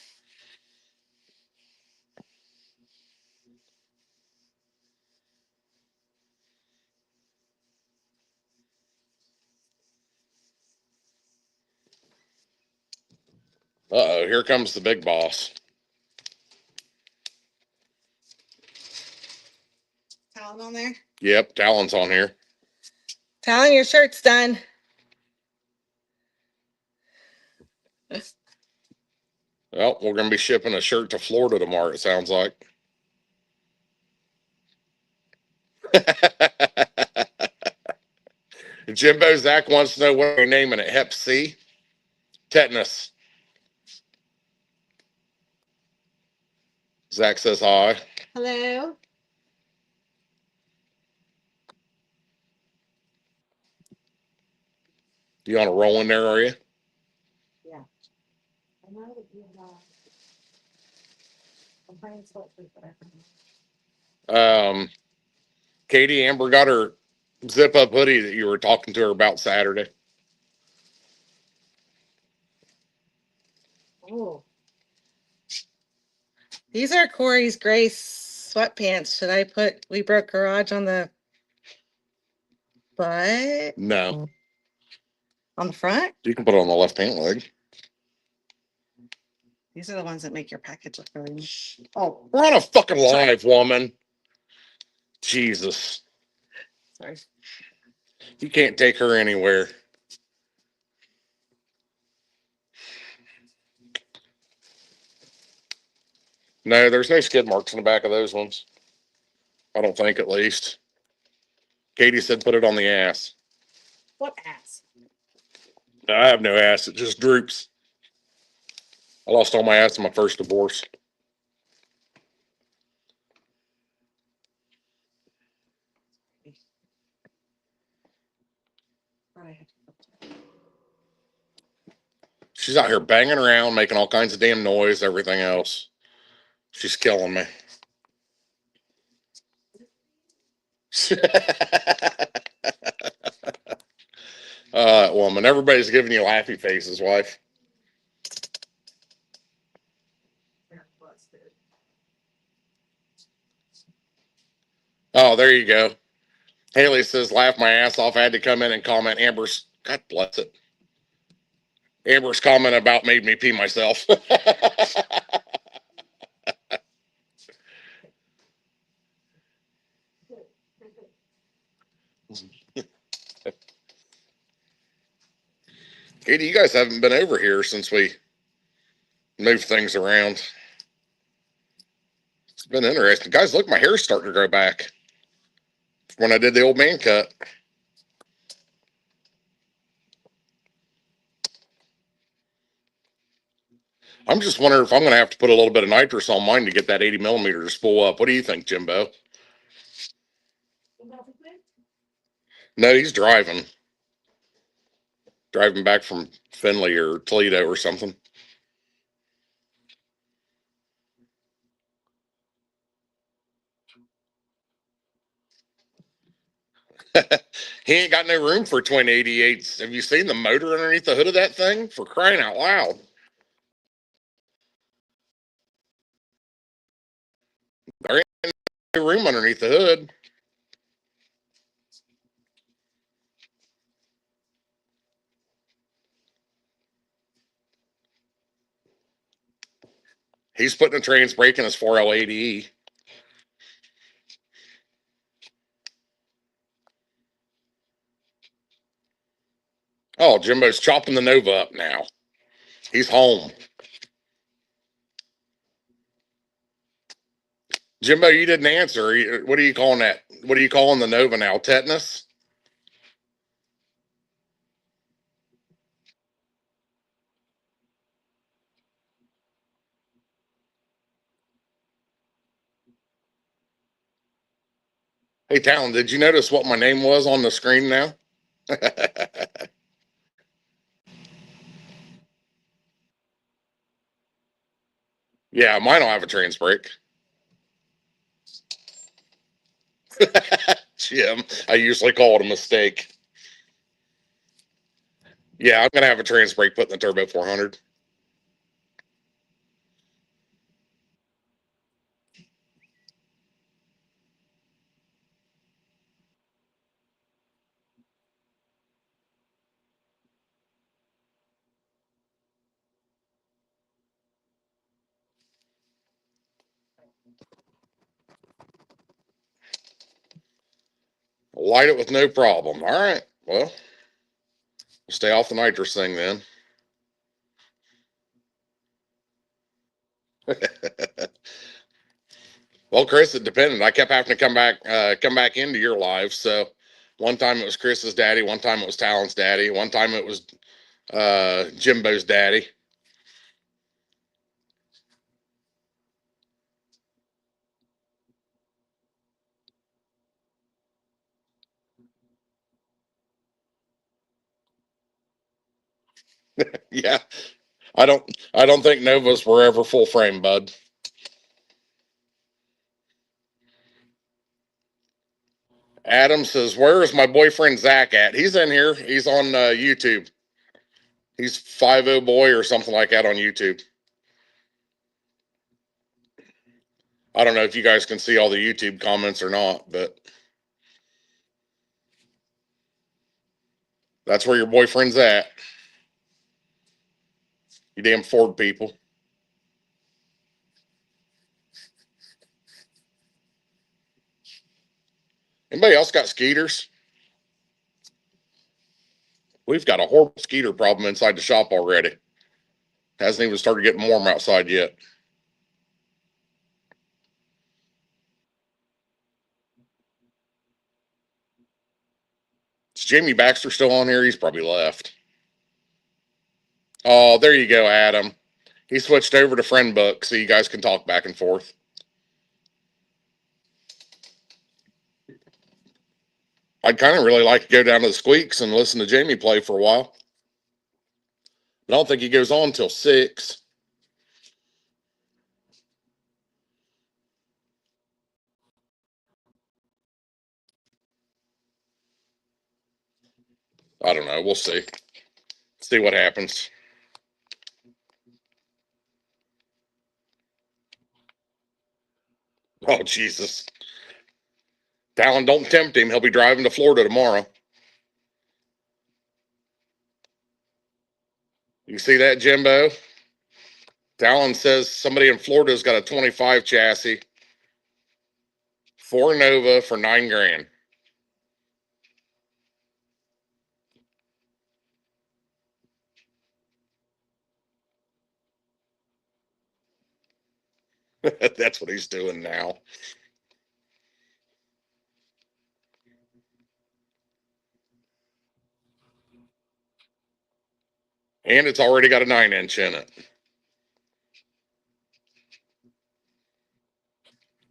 Uh-oh, here comes the big boss. Talon on there? Yep, Talon's on here. Talon, your shirt's done. Well, we're going to be shipping a shirt to Florida tomorrow, it sounds like. Jimbo, Zach wants to know what you're naming it. Hep C? Tetanus. Zach says hi. Hello. You on a roll in there, are you? Yeah. I know that you I'm playing sweatshirt, but Katie, Amber got her zip up hoodie that you were talking to her about Saturday. Oh. These are Corey's gray sweatpants. Should I put We Broke Garage on the butt? No. On the front? You can put it on the left pant leg. These are the ones that make your package look really nice. Oh, We're on a fucking live, woman. Jesus. sorry. You can't take her anywhere. No, there's no skid marks in the back of those ones. I don't think, at least. Katie said put it on the ass. What ass? I have no ass. It just droops. I lost all my ass in my first divorce. She's out here banging around, making all kinds of damn noise, everything else. She's killing me. Woman, everybody's giving you laughy faces, wife. Oh, there you go. Haley says, laugh my ass off. I had to come in and comment. Amber's, God bless it. Amber's comment about made me pee myself. Katie, you guys haven't been over here since we moved things around. It's been interesting. Guys, look, my hair's starting to grow back when I did the old man cut. I'm just wondering if I'm going to have to put a little bit of nitrous on mine to get that 80 millimeter to spool up. What do you think, Jimbo? No, he's driving. Driving back from Findlay or Toledo or something. He ain't got no room for twin 88s. Have you seen the motor underneath the hood of that thing? For crying out loud. There ain't no room underneath the hood. He's putting a trans brake in his 4L80E. Oh, Jimbo's chopping the Nova up now. He's home. Jimbo, you didn't answer. What are you calling that? What are you calling the Nova now? Tetanus? Hey, Talon, did you notice what my name was on the screen now? Yeah, mine will have a trans brake. Jim, I usually call it a mistake. Yeah, I'm gonna have a trans brake put in the Turbo 400. Light it with no problem. All right. Well, stay off the nitrous thing then. Well, Chris, it depended. I kept having to come back into your live. So one time it was Chris's daddy, one time it was Talon's daddy, one time it was Jimbo's daddy. Yeah, I don't think Novas were ever full frame, bud. Adam says, "Where is my boyfriend Zach at?" He's in here. He's on YouTube. He's 50 boy or something like that on YouTube. I don't know if you guys can see all the YouTube comments or not, but that's where your boyfriend's at. You damn Ford people. Anybody else got skeeters? We've got a horrible skeeter problem inside the shop already. Hasn't even started getting warm outside yet. Is Jamie Baxter still on here? He's probably left. Oh, there you go, Adam. He switched over to friend book so you guys can talk back and forth. I'd kind of really like to go down to the Squeaks and listen to Jamie play for a while. But I don't think he goes on till 6. I don't know. We'll see. See what happens. Oh, Jesus. Talon, don't tempt him. He'll be driving to Florida tomorrow. You see that, Jimbo? Talon says somebody in Florida's got a 25 chassis, 4 Nova for $9,000. That's what he's doing now. And it's already got a 9-inch in it.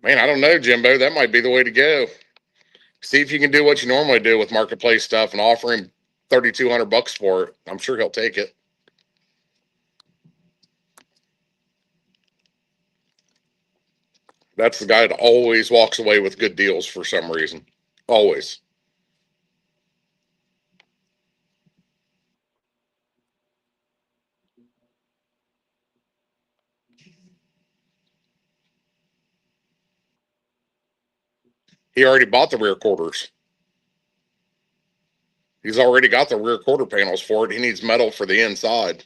Man, I don't know, Jimbo. That might be the way to go. See if you can do what you normally do with marketplace stuff and offer him $3,200 for it. I'm sure he'll take it. That's the guy that always walks away with good deals for some reason. Always. He already bought the rear quarters. He's already got the rear quarter panels for it. He needs metal for the inside.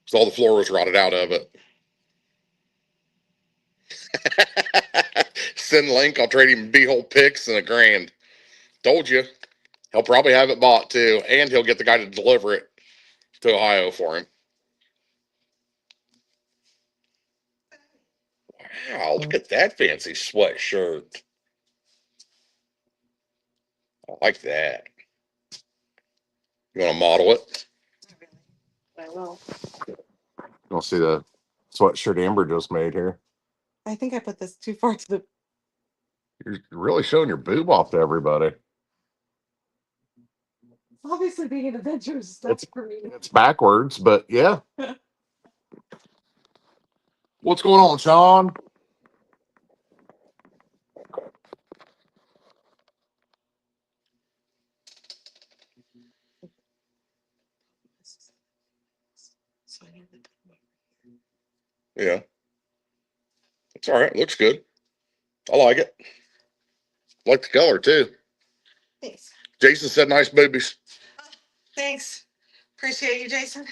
So all the floor was rotted out of it. Send link. I'll trade him B-hole picks and $1,000. Told you. He'll probably have it bought too, and he'll get the guy to deliver it to Ohio for him. Wow, look at that fancy sweatshirt. I like that. You want to model it? I will. You'll see the sweatshirt Amber just made here. I think I put this too far to the. You're really showing your boob off to everybody. Obviously, being an adventure is stuff for me. It's backwards, but yeah. What's going on, Sean? Yeah, it's all right. Looks good. I like it. Like the color too. Thanks. Jason said nice boobies. Thanks. Appreciate you, Jason.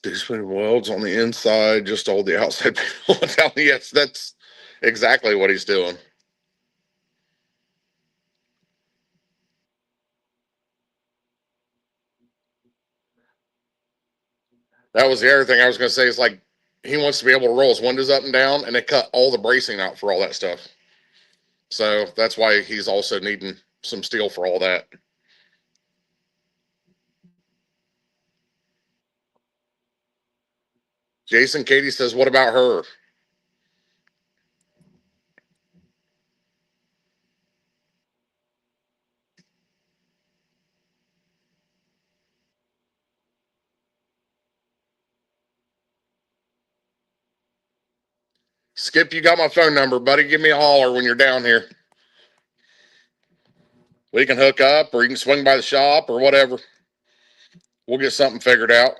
Display welds on the inside, just all the outside people. Yes, that's exactly what he's doing. That was the other thing I was going to say. Is like he wants to be able to roll his windows up and down, and they cut all the bracing out for all that stuff. So that's why he's also needing some steel for all that. Jason, Katie says, what about her? Skip, you got my phone number, buddy. Give me a holler when you're down here. We can hook up, or you can swing by the shop, or whatever. We'll get something figured out.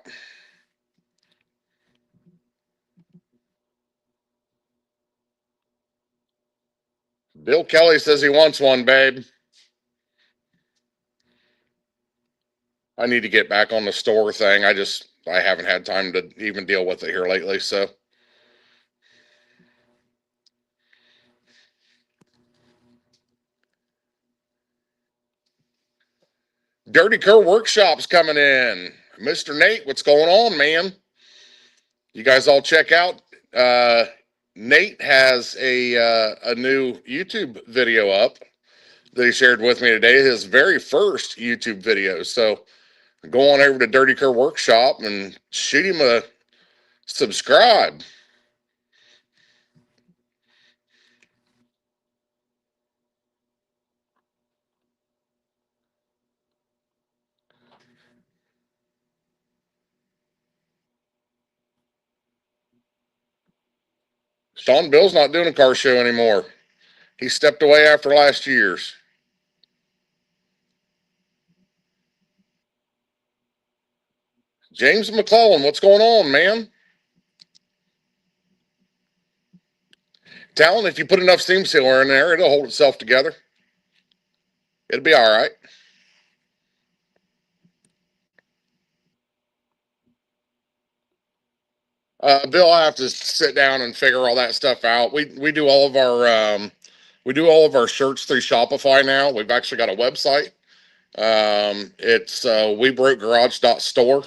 Bill Kelly says he wants one, babe. I need to get back on the store thing. I haven't had time to even deal with it here lately. So Dirty Cur Workshop's coming in. Mr. Nate, what's going on, man? You guys all check out. Nate has a new YouTube video up that he shared with me today. His very first YouTube video. So go on over to Dirty Cur Workshop and shoot him a subscribe. Sean Bill's not doing a car show anymore. He stepped away after last year's. James McClellan, what's going on, man? Talon, if you put enough steam sealer in there, it'll hold itself together. It'll be all right. Bill, I have to sit down and figure all that stuff out. We do all of our shirts through Shopify now. We've actually got a website. It's webrokegarage.store,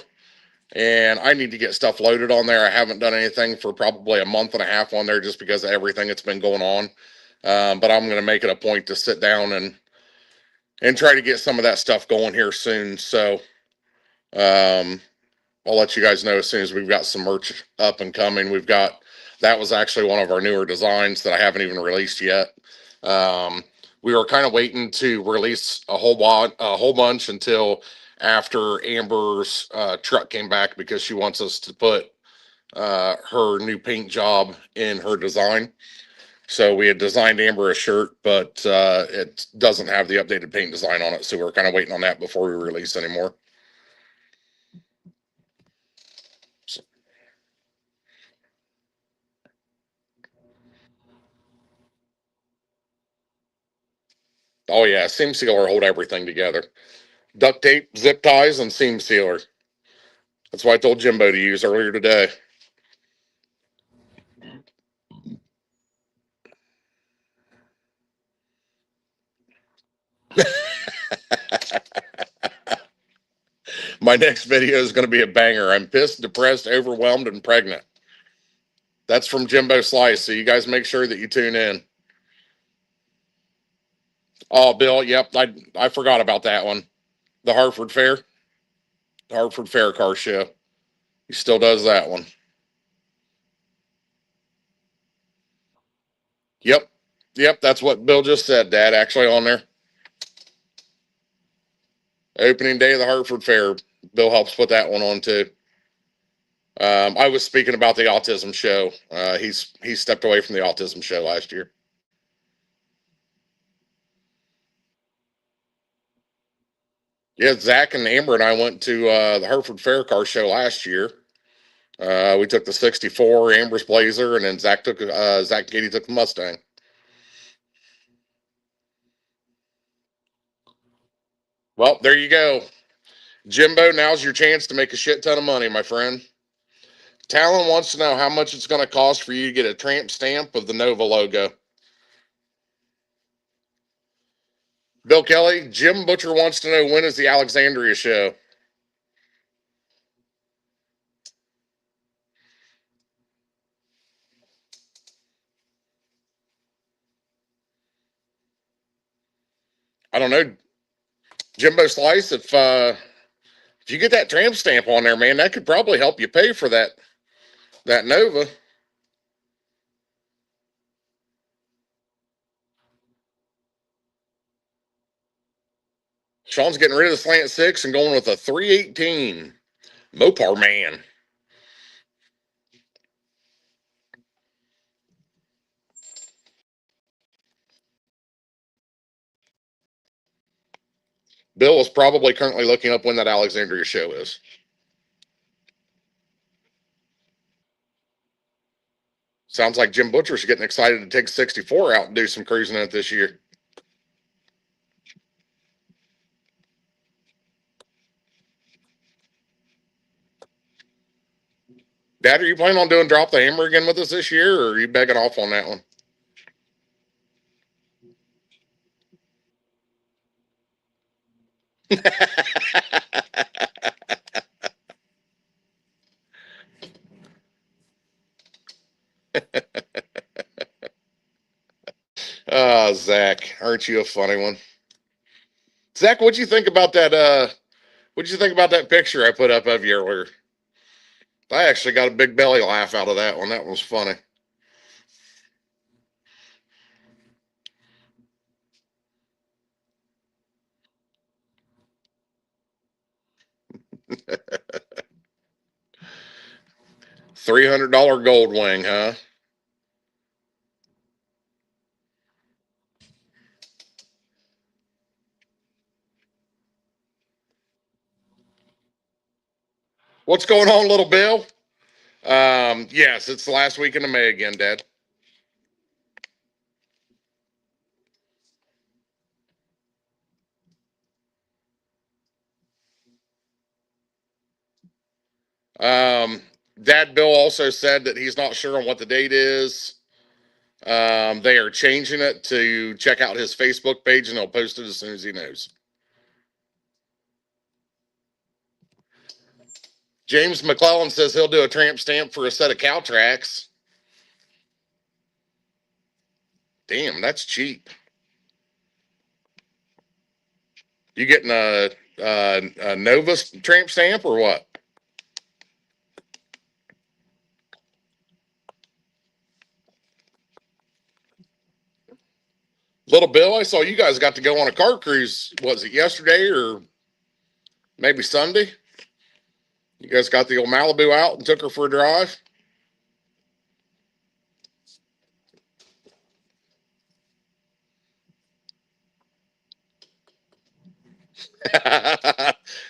and I need to get stuff loaded on there. I haven't done anything for probably a month and a half on there just because of everything that's been going on. But I'm going to make it a point to sit down and try to get some of that stuff going here soon. So I'll let you guys know as soon as we've got some merch up and coming. That was actually one of our newer designs that I haven't even released yet. We were kind of waiting to release a whole bunch until after Amber's truck came back because she wants us to put her new paint job in her design. So we had designed Amber a shirt, but it doesn't have the updated paint design on it. So we're kind of waiting on that before we release anymore. Oh yeah, seam sealer hold everything together. Duct tape, zip ties, and seam sealer. That's why I told Jimbo to use earlier today. My next video is going to be a banger. I'm pissed, depressed, overwhelmed, and pregnant. That's from Jimbo Slice. So you guys make sure that you tune in. Oh, Bill, yep, I forgot about that one. The Hartford Fair, the Hartford Fair car show. He still does that one. Yep, yep, that's what Bill just said, Dad. Actually, on there, opening day of the Hartford Fair. Bill helps put that one on too. I was speaking about the autism show. He stepped away from the autism show last year. Yeah, Zach and Amber and I went to the Hartford Fair car show last year. We took the '64 Amber's Blazer, and then Zach Katie took the Mustang. Well, there you go, Jimbo. Now's your chance to make a shit ton of money, my friend. Talon wants to know how much it's going to cost for you to get a tramp stamp of the Nova logo. Bill Kelly, Jim Butcher wants to know when is the Alexandria show. I don't know, Jimbo Slice. If you get that tramp stamp on there, man, that could probably help you pay for that Nova. Sean's getting rid of the slant six and going with a 318 Mopar man. Bill is probably currently looking up when that Alexandria show is. Sounds like Jim Butcher's getting excited to take 64 out and do some cruising in it this year. Dad, are you planning on doing Drop the Hammer again with us this year, or are you begging off on that one? Zach, aren't you a funny one? Zach, what'd you think about that? What'd you think about that picture I put up of you earlier? I actually got a big belly laugh out of that one. That was funny. $300 gold wing, huh? What's going on, little Bill? Yes, it's the last weekend of May again, Dad. Um, Dad Bill also said that he's not sure on what the date is. They are changing it to check out his Facebook page, and he'll post it as soon as he knows. James McClellan says he'll do a tramp stamp for a set of cow tracks. Damn, that's cheap. You getting a Nova tramp stamp or what? Little Bill, I saw you guys got to go on a car cruise. Was it yesterday or maybe Sunday? You guys got the old Malibu out and took her for a drive?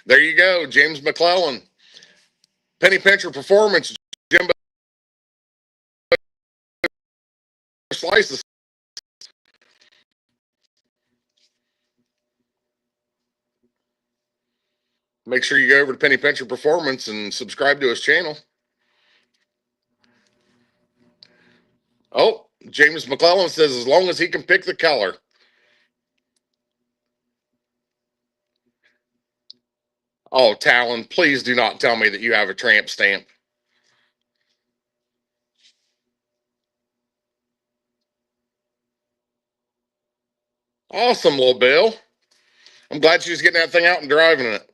There you go, James McClellan. Penny Pincher Performance, Jimbo Slices. Make sure you go over to Penny Pincher Performance and subscribe to his channel. Oh, James McClellan says as long as he can pick the color. Oh, Talon, please do not tell me that you have a tramp stamp. Awesome, little Bill. I'm glad she's getting that thing out and driving it.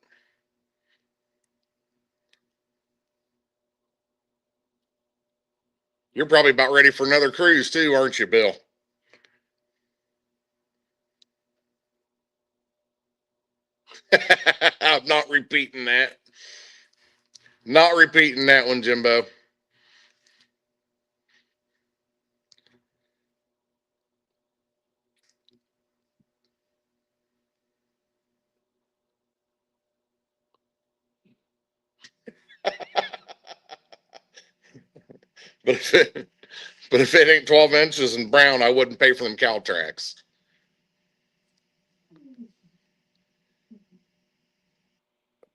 You're probably about ready for another cruise too, aren't you, Bill? I'm not repeating that. Not repeating that one, Jimbo. But if it ain't 12 inches and brown, I wouldn't pay for them cow tracks.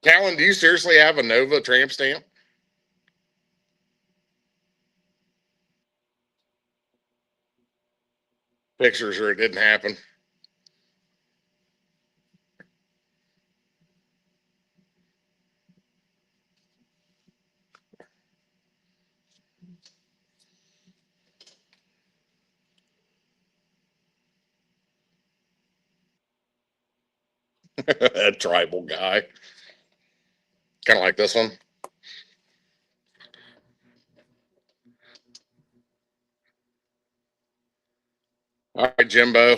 Callan, do you seriously have a Nova tramp stamp? Pictures or it didn't happen. That tribal guy. Kind of like this one. All right, Jimbo.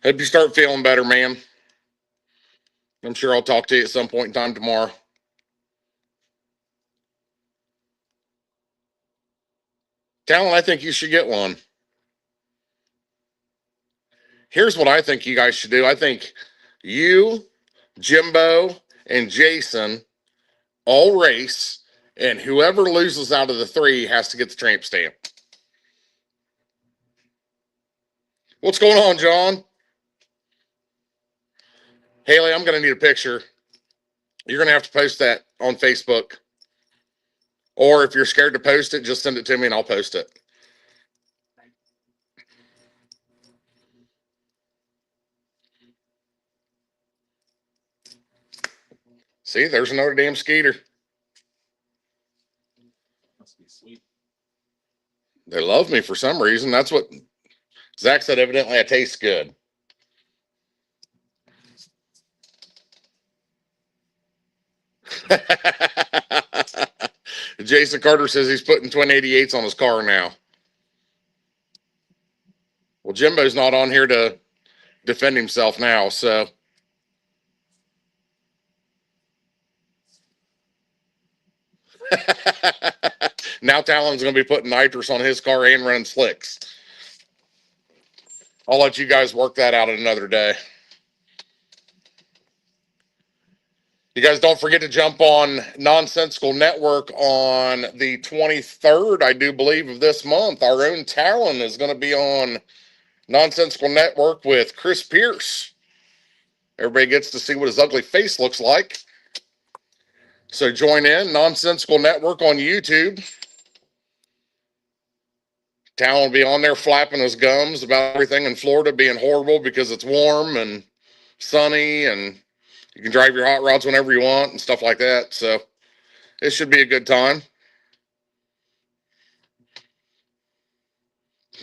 Hope you start feeling better, man. I'm sure I'll talk to you at some point in time tomorrow. Callan, I think you should get one. Here's what I think you guys should do. I think you, Jimbo, and Jason all race, and whoever loses out of the three has to get the tramp stamp. What's going on, John? Haley, I'm going to need a picture. You're going to have to post that on Facebook. Or if you're scared to post it, just send it to me and I'll post it. See, there's another damn skeeter. Must be sweet. They love me for some reason. That's what Zach said. Evidently, I taste good. Jason Carter says he's putting twin 88s on his car now. Well, Jimbo's not on here to defend himself now, so. Now Talon's going to be putting nitrous on his car and running slicks. I'll let you guys work that out another day. You guys don't forget to jump on Nonsensical Network on the 23rd, I do believe, of this month. Our own Talon is going to be on Nonsensical Network with Chris Pierce. Everybody gets to see what his ugly face looks like. So join in, Nonsensical Network on YouTube. Talon will be on there flapping his gums about everything in Florida being horrible because it's warm and sunny and you can drive your hot rods whenever you want and stuff like that. So it should be a good time.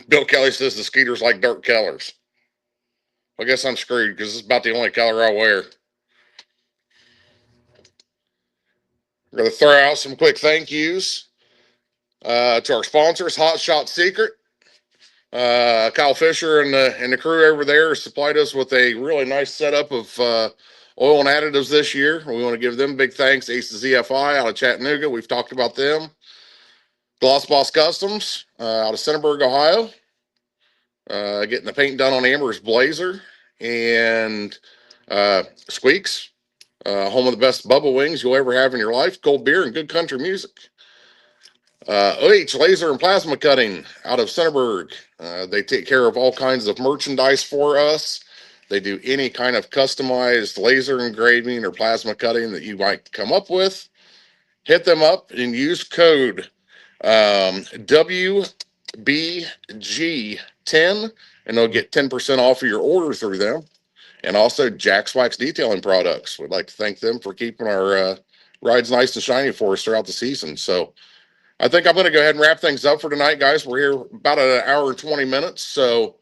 Bill Kelly says the Skeeters like dark colors. I guess I'm screwed because it's about the only color I wear. We're going to throw out some quick thank yous to our sponsors, Hot Shot Secret. Kyle Fisher and the crew over there supplied us with a really nice setup of oil and additives this year. We want to give them big thanks. Aces EFI out of Chattanooga. We've talked about them. Gloss Boss Customs out of Centerburg, Ohio. Getting the paint done on Amber's Blazer. And Squeaks, home of the best bubble wings you'll ever have in your life. Cold beer and good country music. OH Laser and Plasma Cutting out of Centerburg. They take care of all kinds of merchandise for us. They do any kind of customized laser engraving or plasma cutting that you might come up with. Hit them up and use code WBG10 and they'll get 10% off of your order through them. And also Jack's Wax Detailing Products. We'd like to thank them for keeping our rides nice and shiny for us throughout the season. So I think I'm going to go ahead and wrap things up for tonight, guys. We're here about an hour and 20 minutes. So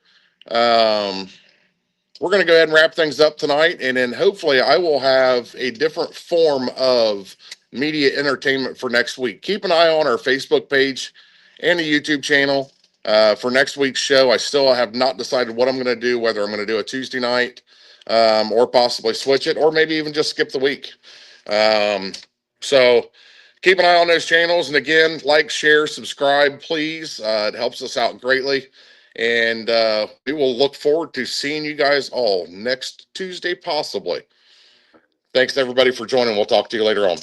we're going to go ahead and wrap things up tonight. And then hopefully I will have a different form of media entertainment for next week. Keep an eye on our Facebook page and the YouTube channel for next week's show. I still have not decided what I'm going to do, whether I'm going to do a Tuesday night or possibly switch it, or maybe even just skip the week. So keep an eye on those channels. And again, like, share, subscribe, please. It helps us out greatly. And we will look forward to seeing you guys all next Tuesday, possibly. Thanks, everybody, for joining. We'll talk to you later on.